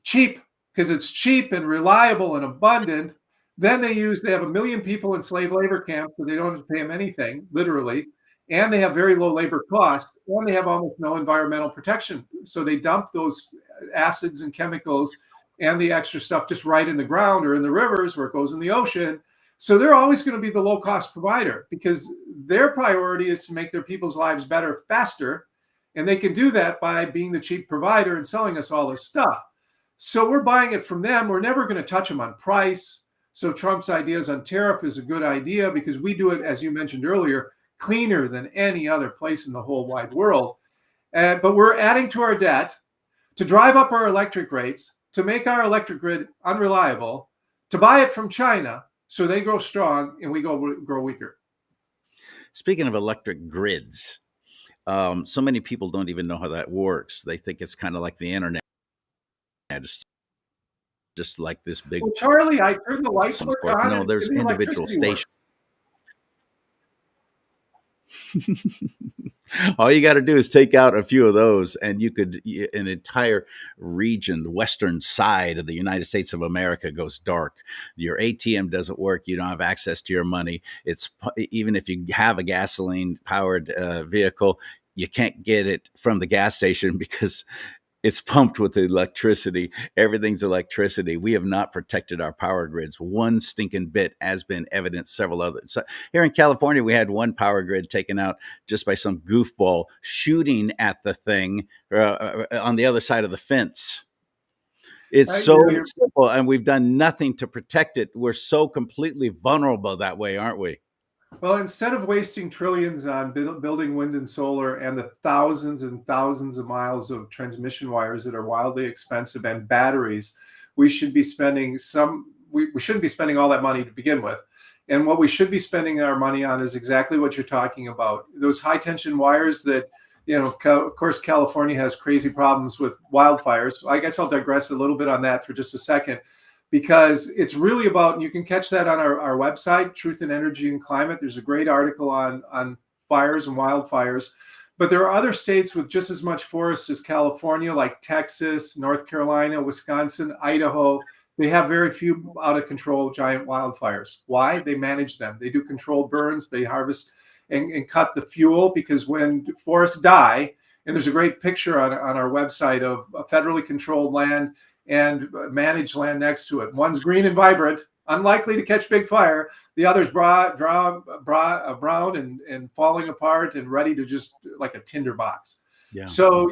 cheap, because it's cheap and reliable and abundant. Then they have 1 million people in slave labor camps, so they don't have to pay them anything, literally. And they have very low labor costs, and they have almost no environmental protection. So they dump those acids and chemicals and the extra stuff just right in the ground or in the rivers where it goes in the ocean. So they're always going to be the low-cost provider because their priority is to make their people's lives better faster. And they can do that by being the cheap provider and selling us all this stuff. So we're buying it from them. We're never going to touch them on price. So Trump's ideas on tariff is a good idea because we do it, as you mentioned earlier, cleaner than any other place in the whole wide world. But we're adding to our debt to drive up our electric rates, to make our electric grid unreliable, to buy it from China so they grow strong and we grow weaker. Speaking of electric grids, so many people don't even know how that works. They think it's kind of like the internet. just like this big Well, Charlie, I turned the lights some work sports. on No, and there's the individual electricity works. stations. All you got to do is take out a few of those, and you could an entire region, the western side of the United States of America, goes dark. Your ATM doesn't work. You don't have access to your money. It's even if you have a gasoline powered vehicle, you can't get it from the gas station because it's pumped with electricity. Everything's electricity. We have not protected our power grids one stinking bit, as been evidenced several others. So here in California, we had one power grid taken out just by some goofball shooting at the thing on the other side of the fence. It's so simple, and we've done nothing to protect it. We're so completely vulnerable that way, aren't we? Well, instead of wasting trillions on building wind and solar and the thousands and thousands of miles of transmission wires that are wildly expensive and batteries, we should be spending we shouldn't be spending all that money to begin with. And what we should be spending our money on is exactly what you're talking about. Those high tension wires that, of course, California has crazy problems with wildfires. I guess I'll digress a little bit on that for just a second, because it's really about, and you can catch that on our website, Truth in Energy and Climate. There's a great article on fires and wildfires. But there are other states with just as much forest as California, like Texas, North Carolina, Wisconsin, Idaho. They have very few out of control giant wildfires. Why? They manage them. They do controlled burns. They harvest and cut the fuel, because when forests die, and there's a great picture on our website of federally controlled land and managed land next to it. One's green and vibrant, unlikely to catch big fire. The other's brown and falling apart and ready to just like a tinderbox. Yeah. So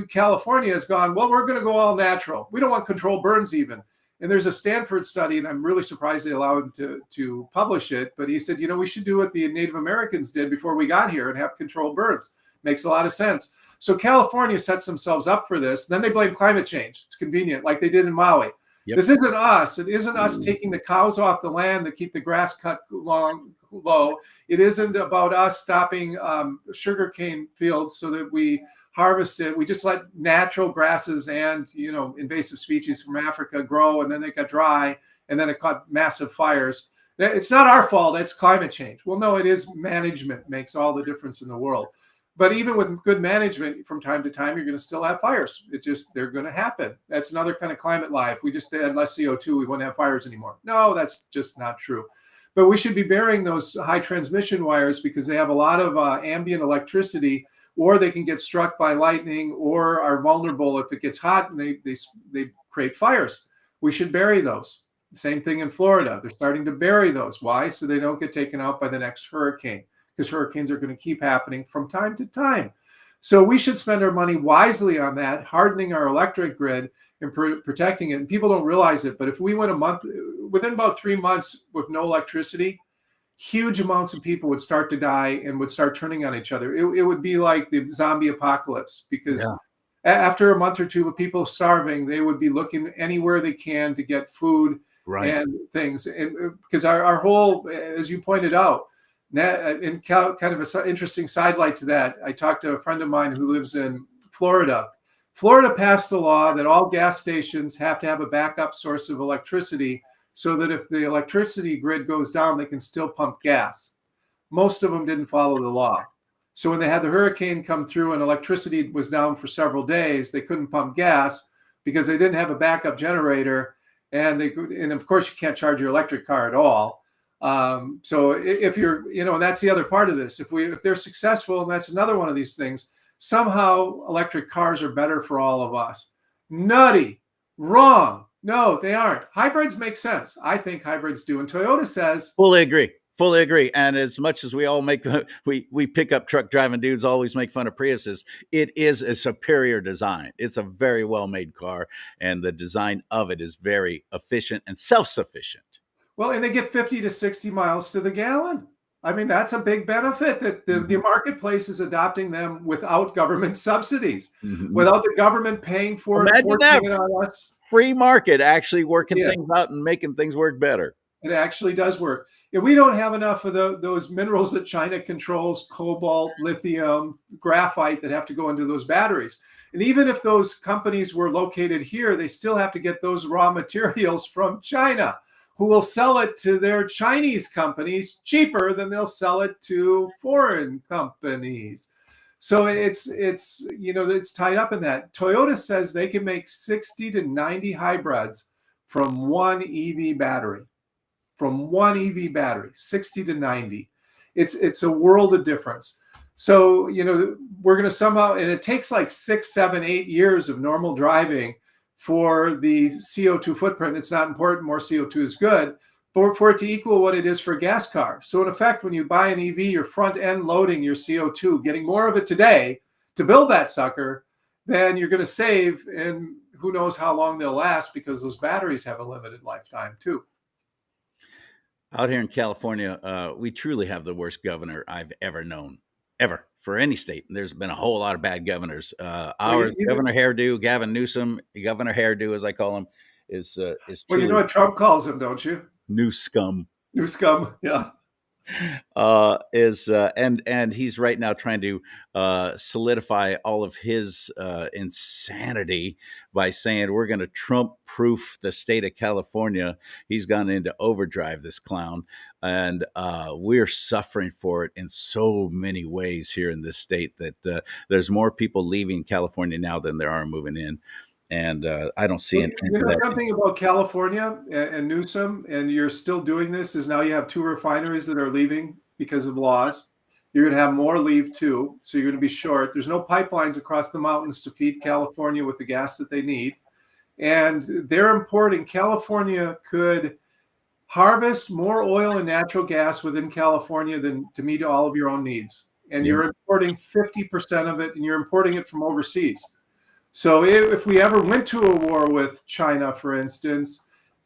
California has gone, well, we're going to go all natural. We don't want controlled burns even. And there's a Stanford study, and I'm really surprised they allowed him to publish it. But he said, we should do what the Native Americans did before we got here and have controlled burns. Makes a lot of sense. So California sets themselves up for this. Then they blame climate change. It's convenient, like they did in Maui. Yep. This isn't us. It isn't us taking the cows off the land that keep the grass cut low. It isn't about us stopping sugarcane fields so that we harvest it. We just let natural grasses and invasive species from Africa grow, and then they got dry, and then it caught massive fires. It's not our fault. It's climate change. Well, no, it is management makes all the difference in the world. But even with good management, from time to time, you're going to still have fires. They're going to happen. That's another kind of climate lie. If we just had less CO2, we wouldn't have fires anymore. No, that's just not true. But we should be burying those high transmission wires because they have a lot of ambient electricity, or they can get struck by lightning, or are vulnerable if it gets hot and they create fires. We should bury those. The same thing in Florida. They're starting to bury those. Why? So they don't get taken out by the next hurricane, because hurricanes are going to keep happening from time to time. So we should spend our money wisely on that, hardening our electric grid and protecting it. And people don't realize it, but if we went within about 3 months with no electricity, huge amounts of people would start to die and would start turning on each other. It would be like the zombie apocalypse, because after a month or two of people starving, they would be looking anywhere they can to get food and things. And because our whole, as you pointed out, and kind of an interesting sidelight to that, I talked to a friend of mine who lives in Florida. Florida passed a law that all gas stations have to have a backup source of electricity, so that if the electricity grid goes down, they can still pump gas. Most of them didn't follow the law. So when they had the hurricane come through and electricity was down for several days, they couldn't pump gas because they didn't have a backup generator. And of course, you can't charge your electric car at all. So if you're, and that's the other part of this. If they're successful, and that's another one of these things, somehow electric cars are better for all of us. Nutty, wrong. No, they aren't. Hybrids make sense. I think hybrids do. And Toyota says, fully agree. And as much as we all we pick up truck driving dudes always make fun of Priuses, it is a superior design. It's a very well-made car, and the design of it is very efficient and self-sufficient. Well, and they get 50 to 60 miles to the gallon. I mean, that's a big benefit that the marketplace is adopting them without government subsidies, without the government paying for it. Imagine that. On us. Free market actually working things out and making things work better. It actually does work. If we don't have enough of those minerals that China controls, cobalt, lithium, graphite, that have to go into those batteries. And even if those companies were located here, they still have to get those raw materials from China, who will sell it to their Chinese companies cheaper than they'll sell it to foreign companies. So it's tied up in that. Toyota says they can make 60 to 90 hybrids from one EV battery. From one EV battery, 60 to 90. It's a world of difference. So, we're going to somehow, and it takes like 6, 7, 8 years of normal driving for the CO2 footprint. It's not important, more CO2 is good, but for it to equal what it is for a gas car. So in effect, when you buy an EV, you're front end loading your CO2, getting more of it today to build that sucker, then you're going to save, and who knows how long they'll last, because those batteries have a limited lifetime too. Out here in California, we truly have the worst governor I've ever known, ever, for any state. There's been a whole lot of bad governors. Governor Hairdo, Gavin Newsom, Governor Hairdo, as I call him, is truly, well, you know what Trump calls him, don't you? New scum. New scum, yeah. And he's right now trying to solidify all of his insanity by saying we're going to Trump-proof the state of California. He's gone into overdrive, this clown, and we're suffering for it in so many ways here in this state that there's more people leaving California now than there are moving in. And I don't see something about California and Newsom, and you're still doing this, is now you have 2 refineries that are leaving because of laws. You're going to have more leave too, so you're going to be short. There's no pipelines across the mountains to feed California with the gas that they need, and they're importing. California could harvest more oil and natural gas within California than to meet all of your own needs, and you're importing 50% of it, and you're importing it from overseas. So if we ever went to a war with China, for instance,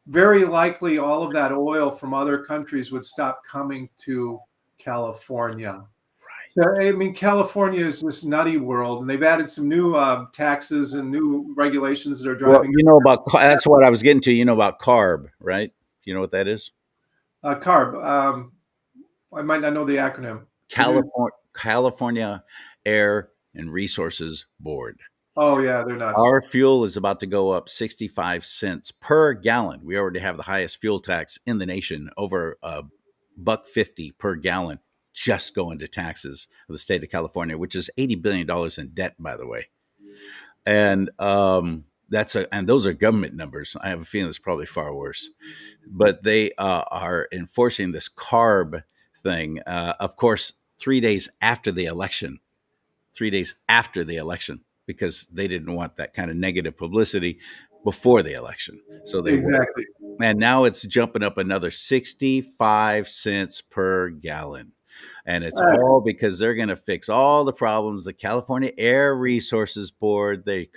very likely all of that oil from other countries would stop coming to California. Right. So, I mean, California is this nutty world, and they've added some new taxes and new regulations that are driving. Well, that's what I was getting to. About CARB, right? You know what that is? CARB. I might not know the acronym. California Air and Resources Board. Oh, yeah, they're nuts. Our fuel is about to go up 65 cents per gallon. We already have the highest fuel tax in the nation, over $1.50 per gallon, just going to taxes of the state of California, which is $80 billion in debt, by the way. And and those are government numbers. I have a feeling it's probably far worse. But they are enforcing this CARB thing, of course, 3 days after the election. 3 days after the election, because they didn't want that kind of negative publicity before the election. So exactly. And now it's jumping up another 65 cents per gallon. And it's all because they're going to fix all the problems. The California Air Resources Board, they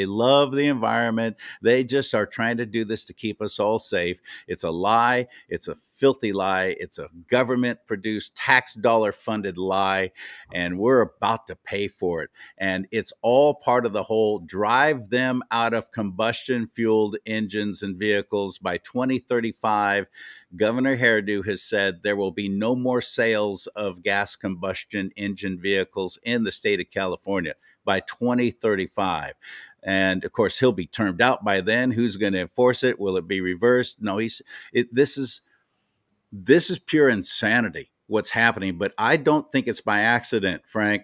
love the environment. They just are trying to do this to keep us all safe. It's a lie. It's a filthy lie. It's a government-produced, tax dollar-funded lie, and we're about to pay for it. And it's all part of the whole drive them out of combustion-fueled engines and vehicles by 2035. Governor Hairdo has said there will be no more sales of gas combustion engine vehicles in the state of California by 2035. And of course, he'll be termed out by then. Who's going to enforce it? Will it be reversed? No, this is pure insanity, what's happening. But I don't think it's by accident, Frank.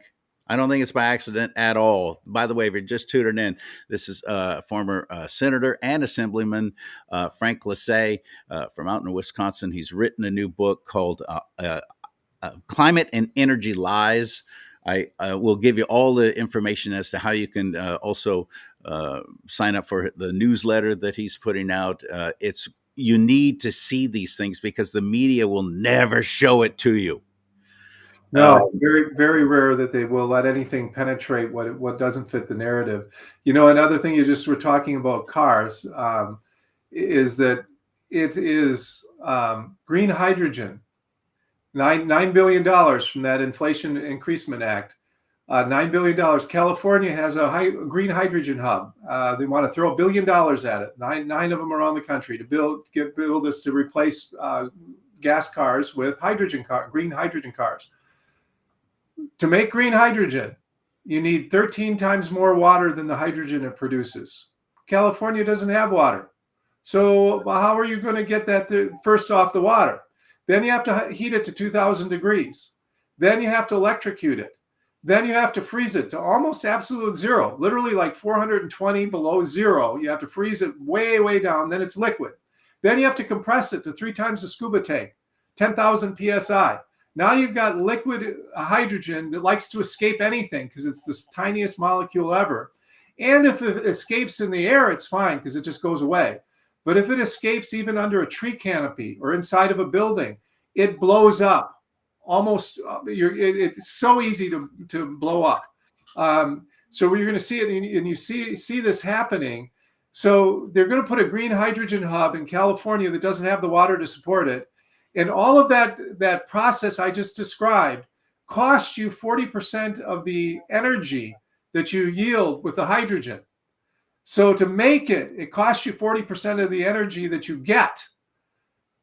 I don't think it's by accident at all. By the way, if you're just tuning in, this is former senator and assemblyman Frank Lassay from out in Wisconsin. He's written a new book called Climate and Energy Lies. I will give you all the information as to how you can also sign up for the newsletter that he's putting out. You need to see these things because the media will never show it to you. No, very, very rare that they will let anything penetrate what doesn't fit the narrative. Another thing you just were talking about cars is that it is green hydrogen. $9 billion from that Inflation Increasement Act. $9 billion. California has a green hydrogen hub. They want to throw $1 billion at it. Nine of them around the country to build this to replace gas cars with green hydrogen cars. To make green hydrogen, you need 13 times more water than the hydrogen it produces. California doesn't have water. So how are you going to get that first off the water? Then you have to heat it to 2,000 degrees. Then you have to electrocute it. Then you have to freeze it to almost absolute zero, literally like 420 below zero. You have to freeze it way, way down. Then it's liquid. Then you have to compress it to 3 times the scuba tank, 10,000 PSI. Now you've got liquid hydrogen that likes to escape anything because it's the tiniest molecule ever. And if it escapes in the air, it's fine because it just goes away. But if it escapes even under a tree canopy or inside of a building, it blows up. Almost, it's so easy to blow up. So you're going to see it, and you see this happening. So they're going to put a green hydrogen hub in California that doesn't have the water to support it. And all of that process I just described costs you 40% of the energy that you yield with the hydrogen. So to make it, it costs you 40% of the energy that you get.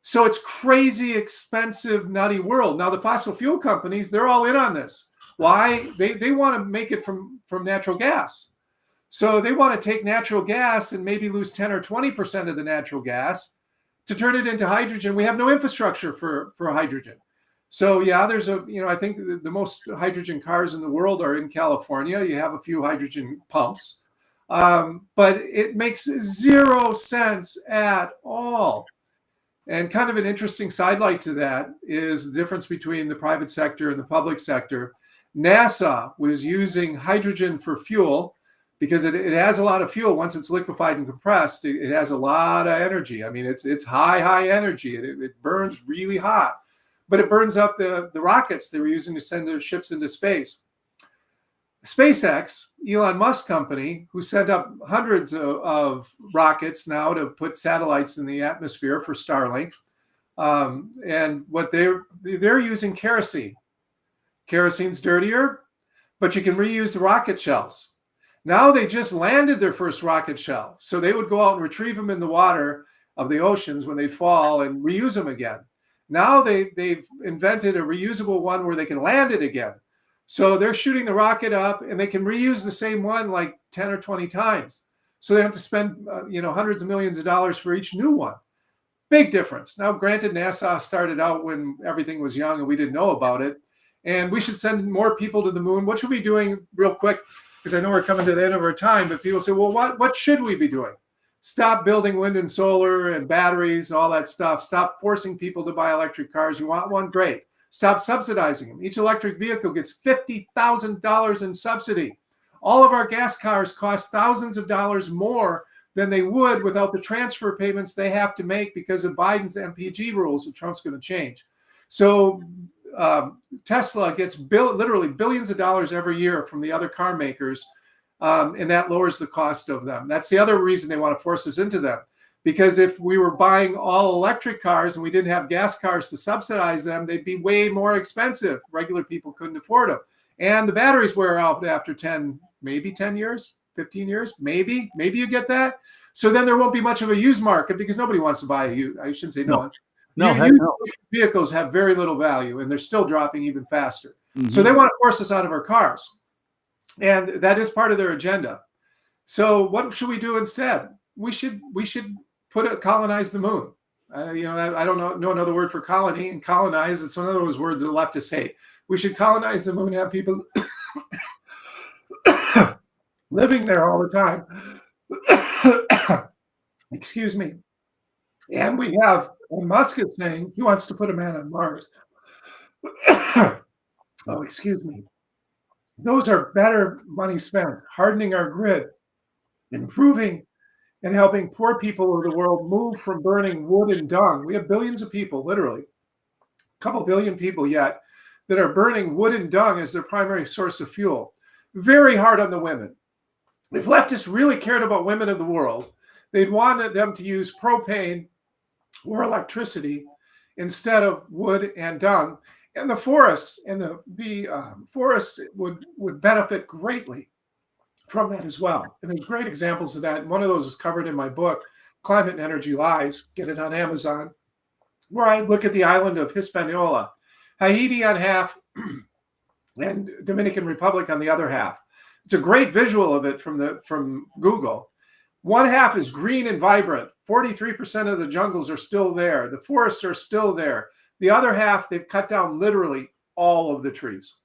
So it's crazy expensive, nutty world. Now the fossil fuel companies, they're all in on this. Why? They want to make it from natural gas. So they want to take natural gas and maybe lose 10 or 20% of the natural gas to turn it into hydrogen. We have no infrastructure for hydrogen. So yeah, there's I think the most hydrogen cars in the world are in California. You have a few hydrogen pumps, but it makes zero sense at all. And kind of an interesting sidelight to that is the difference between the private sector and the public sector. NASA was using hydrogen for fuel because it has a lot of fuel. Once it's liquefied and compressed, it has a lot of energy. I mean, it's high energy. It burns really hot, but it burns up the rockets they were using to send their ships into space. SpaceX, Elon Musk company, who sent up hundreds of rockets now to put satellites in the atmosphere for Starlink, and what they're using kerosene. Kerosene's dirtier, but you can reuse the rocket shells. Now they just landed their first rocket shell, so they would go out and retrieve them in the water of the oceans when they fall and reuse them again. Now they've invented a reusable one where they can land it again. So they're shooting the rocket up and they can reuse the same one like 10 or 20 times. So they have to spend hundreds of millions of dollars for each new one. Big difference. Now, granted, NASA started out when everything was young and we didn't know about it. And we should send more people to the moon. What should we be doing real quick? Because I know we're coming to the end of our time, but people say, well, what should we be doing? Stop building wind and solar and batteries, all that stuff. Stop forcing people to buy electric cars. You want one? Great. Stop subsidizing them. Each electric vehicle gets $50,000 in subsidy. All of our gas cars cost thousands of dollars more than they would without the transfer payments they have to make because of Biden's MPG rules that Trump's going to change. So Tesla gets literally billions of dollars every year from the other car makers, and that lowers the cost of them. That's the other reason they want to force us into them. Because if we were buying all electric cars and we didn't have gas cars to subsidize them, they'd be way more expensive. Regular people couldn't afford them. And the batteries wear out after 10 years, 15 years, maybe you get that. So then there won't be much of a used market because nobody wants to buy I shouldn't say no. Used vehicles have very little value and they're still dropping even faster. Mm-hmm. So they want to force us out of our cars. And that is part of their agenda. So what should we do instead? We should colonize the moon. I don't know another word for colony, and colonize, it's one of those words that leftists hate. We should colonize the moon, have people living there all the time. Excuse me. And we have, Musk is saying he wants to put a man on Mars. Oh, excuse me. Those are better money spent hardening our grid, improving and helping poor people of the world move from burning wood and dung. We have billions of people, literally, a couple billion people yet, that are burning wood and dung as their primary source of fuel. Very hard on the women. If leftists really cared about women of the world, they'd want them to use propane or electricity instead of wood and dung. And the forests and the forests would benefit greatly from that as well. And there's great examples of that. And one of those is covered in my book, Climate and Energy Lies. Get it on Amazon. where I look at the island of Hispaniola, Haiti on half, and Dominican Republic on the other half. It's a great visual of it from Google. One half is green and vibrant. 43% of the jungles are still there. The forests are still there. The other half, they've cut down literally all of the trees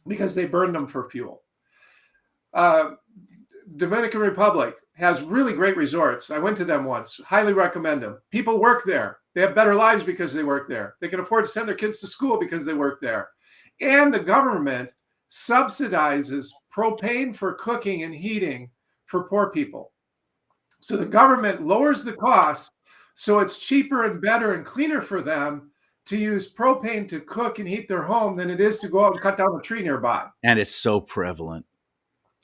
because they burned them for fuel. Dominican Republic has really great resorts. I went to them once. Highly recommend them. People work there. They have better lives because they work there. They can afford to send their kids to school because they work there. And the government subsidizes propane for cooking and heating for poor people. So the government lowers the cost, so it's cheaper and better and cleaner for them to use propane to cook and heat their home than it is to go out and cut down a tree nearby. And it's so prevalent.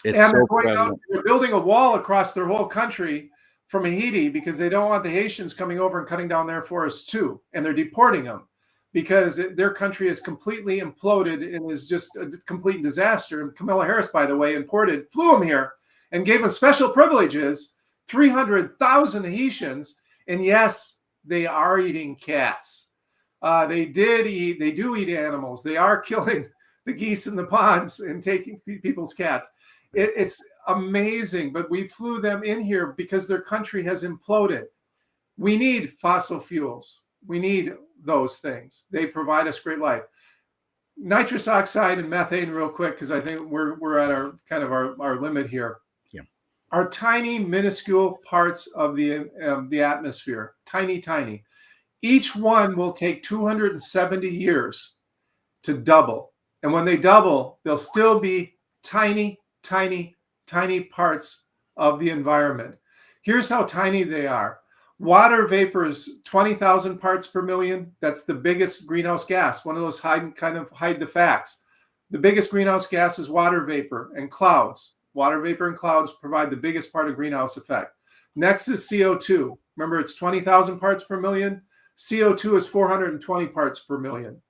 It's And so prevalent. they're building a wall across their whole country from Haiti because they don't want the Haitians coming over and cutting down their forests too. And they're deporting them because their country is completely imploded and is just a complete disaster. And Kamala Harris, by the way, flew them here and gave them special privileges, 300,000 Haitians. And yes, they are eating cats. They do eat animals. They are killing the geese in the ponds and taking people's cats. It's amazing, but we flew them in here because their country has imploded. We need fossil fuels. We need those things. They provide us great life. Nitrous oxide and methane, real quick, because I think we're at our limit here. Yeah, are tiny, minuscule parts of the atmosphere. Tiny. Each one will take 270 years to double, and when they double, they'll still be tiny parts of the environment. Here's how tiny they are. Water vapor is 20,000 parts per million. That's the biggest greenhouse gas. One of those hide the facts. The biggest greenhouse gas is water vapor and clouds. Water vapor and clouds provide the biggest part of greenhouse effect. Next is CO2. Remember, it's 20,000 parts per million. CO2 is 420 parts per million.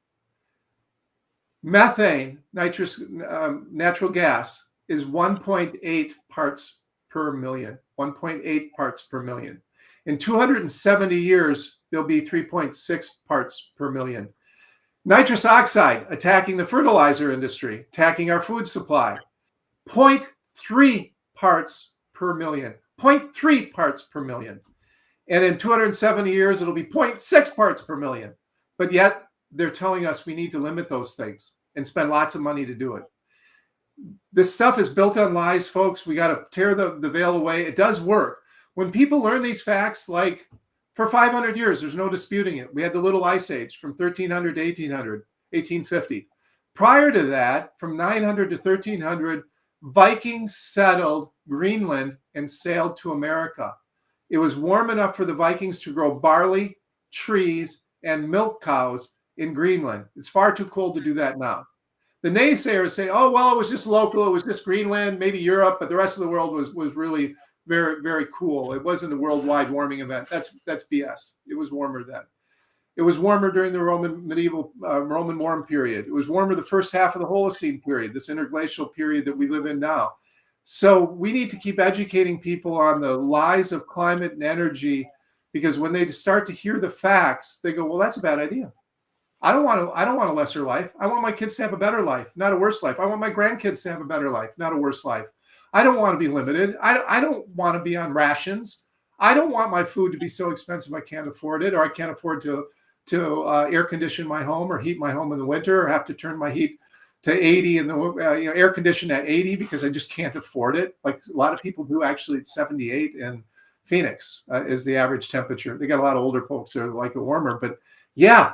Methane, natural gas, is 1.8 parts per million. 1.8 parts per million. In 270 years, there'll be 3.6 parts per million. Nitrous oxide attacking the fertilizer industry, attacking our food supply. 0.3 parts per million. 0.3 parts per million. And in 270 years, it'll be 0.6 parts per million. But yet, they're telling us we need to limit those things and spend lots of money to do it. This stuff is built on lies, folks. We got to tear the veil away. It does work. When people learn these facts, like for 500 years, there's no disputing it. We had the Little Ice Age from 1300 to 1850. Prior to that, from 900 to 1300, Vikings settled Greenland and sailed to America. It was warm enough for the Vikings to grow barley, trees, and milk cows in Greenland. It's far too cold to do that now. The naysayers say, oh, well, it was just local. It was just Greenland, maybe Europe, but the rest of the world was really very, very cool. It wasn't a worldwide warming event. That's BS. It was warmer then. It was warmer during the Roman warm period. It was warmer the first half of the Holocene period, this interglacial period that we live in now. So we need to keep educating people on the lies of climate and energy, because when they start to hear the facts, they go, well, that's a bad idea. I don't want a lesser life. I want my kids to have a better life, not a worse life. I want my grandkids to have a better life, not a worse life. I don't want to be limited. I don't want to be on rations. I don't want my food to be so expensive I can't afford it, or I can't afford to air condition my home or heat my home in the winter, or have to turn my heat to 80 and the air condition at 80 because I just can't afford it. Like a lot of people do. Actually, it's 78 in Phoenix is the average temperature. They got a lot of older folks that like it warmer, but yeah.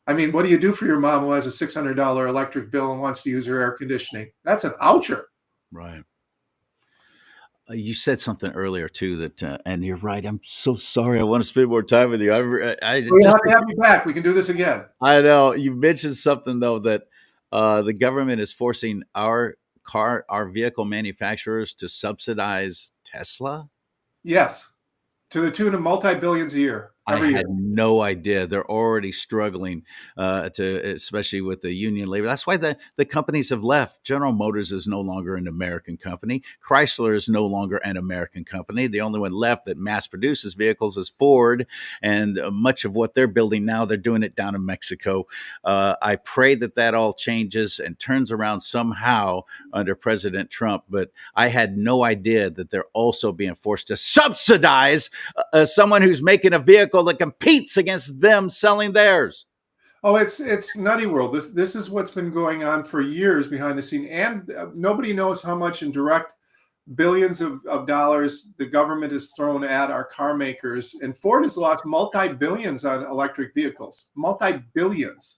I mean, what do you do for your mom who has a $600 electric bill and wants to use her air conditioning? That's an oucher. Right. You said something earlier too that, and you're right. I'm so sorry. I want to spend more time with you. We have to have you back. We can do this again. I know you mentioned something though that the government is forcing our vehicle manufacturers to subsidize Tesla. Yes, to the tune of multi-billions a year. I every had year. no idea. They're already struggling especially with the union labor. That's why the companies have left. General Motors is no longer an American company. Chrysler is no longer an American company. The only one left that mass produces vehicles is Ford, and much of what they're building now, they're doing it down in Mexico. I pray that all changes and turns around somehow under President Trump, but I had no idea that they're also being forced to subsidize someone who's making a vehicle that competes against them selling theirs. Oh, it's nutty world. This is what's been going on for years behind the scene, and nobody knows how much in direct billions of dollars the government has thrown at our car makers. And Ford has lost multi-billions on electric vehicles, multi-billions.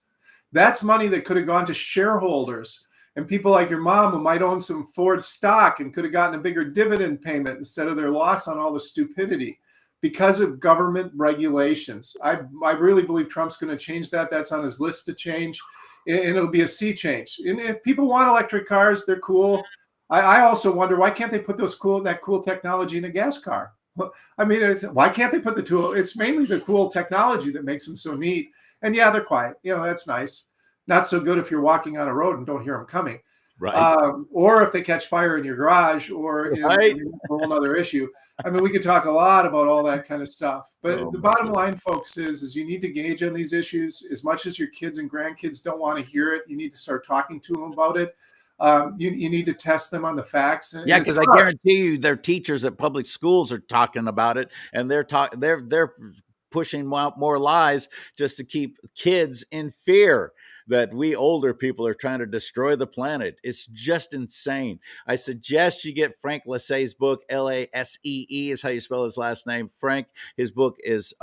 That's money that could have gone to shareholders and people like your mom who might own some Ford stock and could have gotten a bigger dividend payment instead of their loss on all the stupidity because of government regulations. I really believe Trump's going to change that. That's on his list to change, and it'll be a sea change. And if people want electric cars, they're cool. I also wonder, why can't they put that cool technology in a gas car? I mean, why can't they put the tool? It's mainly the cool technology that makes them so neat. And yeah, they're quiet. That's nice. Not so good if you're walking on a road and don't hear them coming. Right. Or if they catch fire in your garage, or Right. a whole other issue. I mean, we could talk a lot about all that kind of stuff. But the bottom line, folks, is you need to gauge on these issues. As much as your kids and grandkids don't want to hear it, you need to start talking to them about it. You need to test them on the facts. Yeah, because I guarantee you, their teachers at public schools are talking about it, and they're pushing out more lies just to keep kids in fear that we older people are trying to destroy the planet. It's just insane. I suggest you get Frank Lasse's book. Lasee is how you spell his last name. Frank, his book is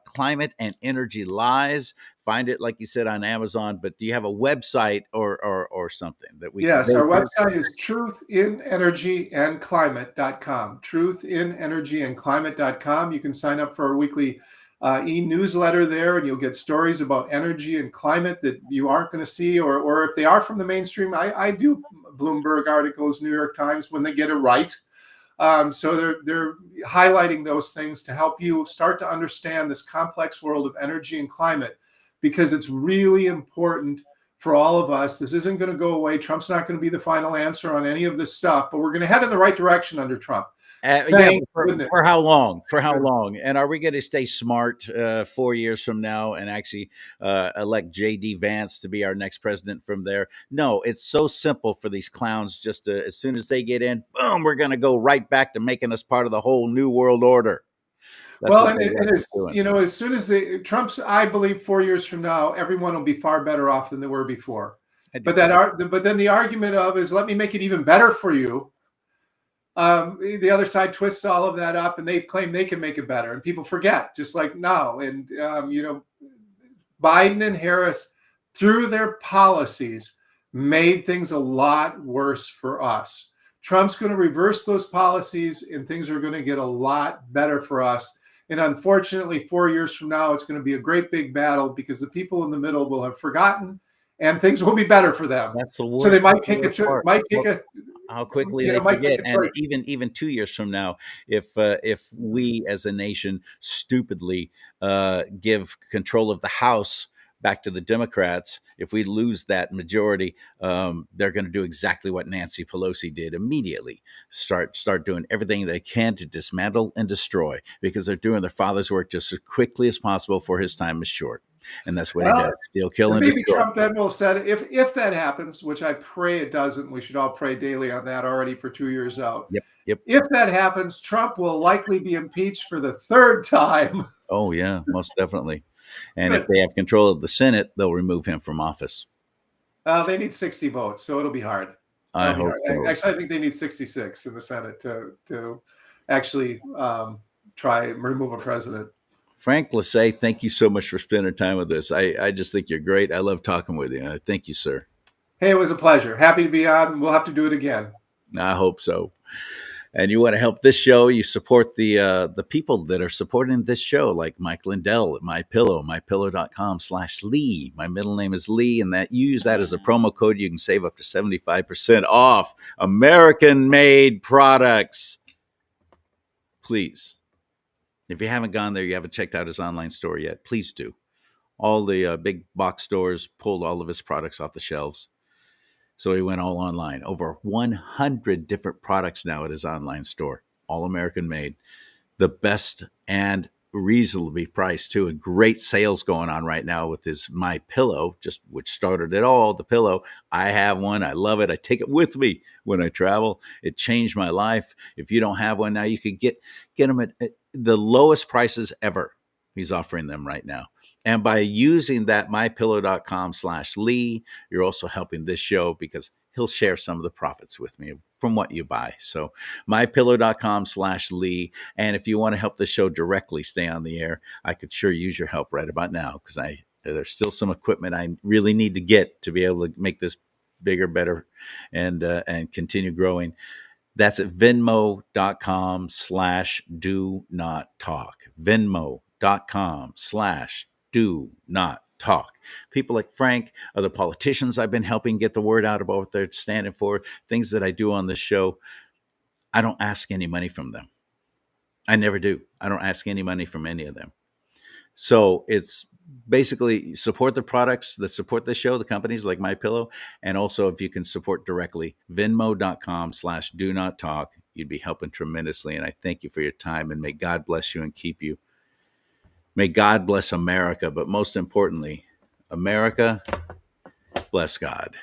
Climate and Energy Lies. Find it, like you said, on Amazon. But do you have a website or something that we? Yes, our website is truthinenergyandclimate.com. Truthinenergyandclimate.com. You can sign up for our weekly e-newsletter there, and you'll get stories about energy and climate that you aren't going to see, or if they are from the mainstream, I do Bloomberg articles, New York Times, when they get it right. So they're highlighting those things to help you start to understand this complex world of energy and climate, because it's really important for all of us. This isn't going to go away. Trump's not going to be the final answer on any of this stuff, but we're going to head in the right direction under Trump. For how long? For how long? And are we going to stay smart 4 years from now and actually elect J.D. Vance to be our next president from there? No, it's so simple for these clowns. Just as soon as they get in, boom, we're going to go right back to making us part of the whole new world order. That's as soon as Trump's, I believe 4 years from now, everyone will be far better off than they were before. But then the argument is, let me make it even better for you. The other side twists all of that up, and they claim they can make it better, and people forget, just like now. And Biden and Harris, through their policies, made things a lot worse for us. Trump's going to reverse those policies, and things are going to get a lot better for us. And unfortunately, 4 years from now, it's going to be a great big battle, because the people in the middle will have forgotten, and things will be better for them. That's the worst. So they might take how quickly they forget. And even 2 years from now, if we as a nation stupidly give control of the House back to the Democrats, if we lose that majority, they're going to do exactly what Nancy Pelosi did immediately. Start doing everything they can to dismantle and destroy, because they're doing their father's work just as quickly as possible, for his time is short. And that's what he does. Steal, kill, and maybe destroy. Trump then will say, if that happens, which I pray it doesn't, we should all pray daily on that already for 2 years out. Yep. If that happens, Trump will likely be impeached for the third time. Oh, yeah, most definitely. And if they have control of the Senate, they'll remove him from office. They need 60 votes, so it'll be hard. I hope so. Actually, I think they need 66 in the Senate to actually try and remove a president. Frank Lasse, thank you so much for spending time with us. I just think you're great. I love talking with you. Thank you, sir. Hey, it was a pleasure. Happy to be on. We'll have to do it again. I hope so. And you want to help this show, you support the people that are supporting this show, like Mike Lindell at MyPillow, mypillow.com/Lee. My middle name is Lee, and that you use that as a promo code. You can save up to 75% off American-made products. Please If you haven't gone there, you haven't checked out his online store yet, please do. All the big box stores pulled all of his products off the shelves. So he went all online. Over 100 different products now at his online store, all American made. The best and reasonably priced too, and great sales going on right now with his My Pillow, just which started it all. The pillow, I have one, I love it, I take it with me when I travel. It changed my life. If you don't have one now, you can get them at the lowest prices ever. He's offering them right now. And by using that mypillow.com/Lee, you're also helping this show because he'll share some of the profits with me from what you buy. So mypillow.com/Lee. And if you want to help the show directly stay on the air, I could sure use your help right about now because there's still some equipment I really need to get to be able to make this bigger, better, and continue growing. That's at venmo.com/DoNotTalk. venmo.com/DoNotTalk. People like Frank, other politicians I've been helping get the word out about what they're standing for, things that I do on this show. I don't ask any money from them. I never do. I don't ask any money from any of them. So it's basically support the products that support the show, the companies like MyPillow, and also if you can support directly, venmo.com/DoNotTalk. You'd be helping tremendously. And I thank you for your time, and may God bless you and keep you. May God bless America, but most importantly, America, bless God.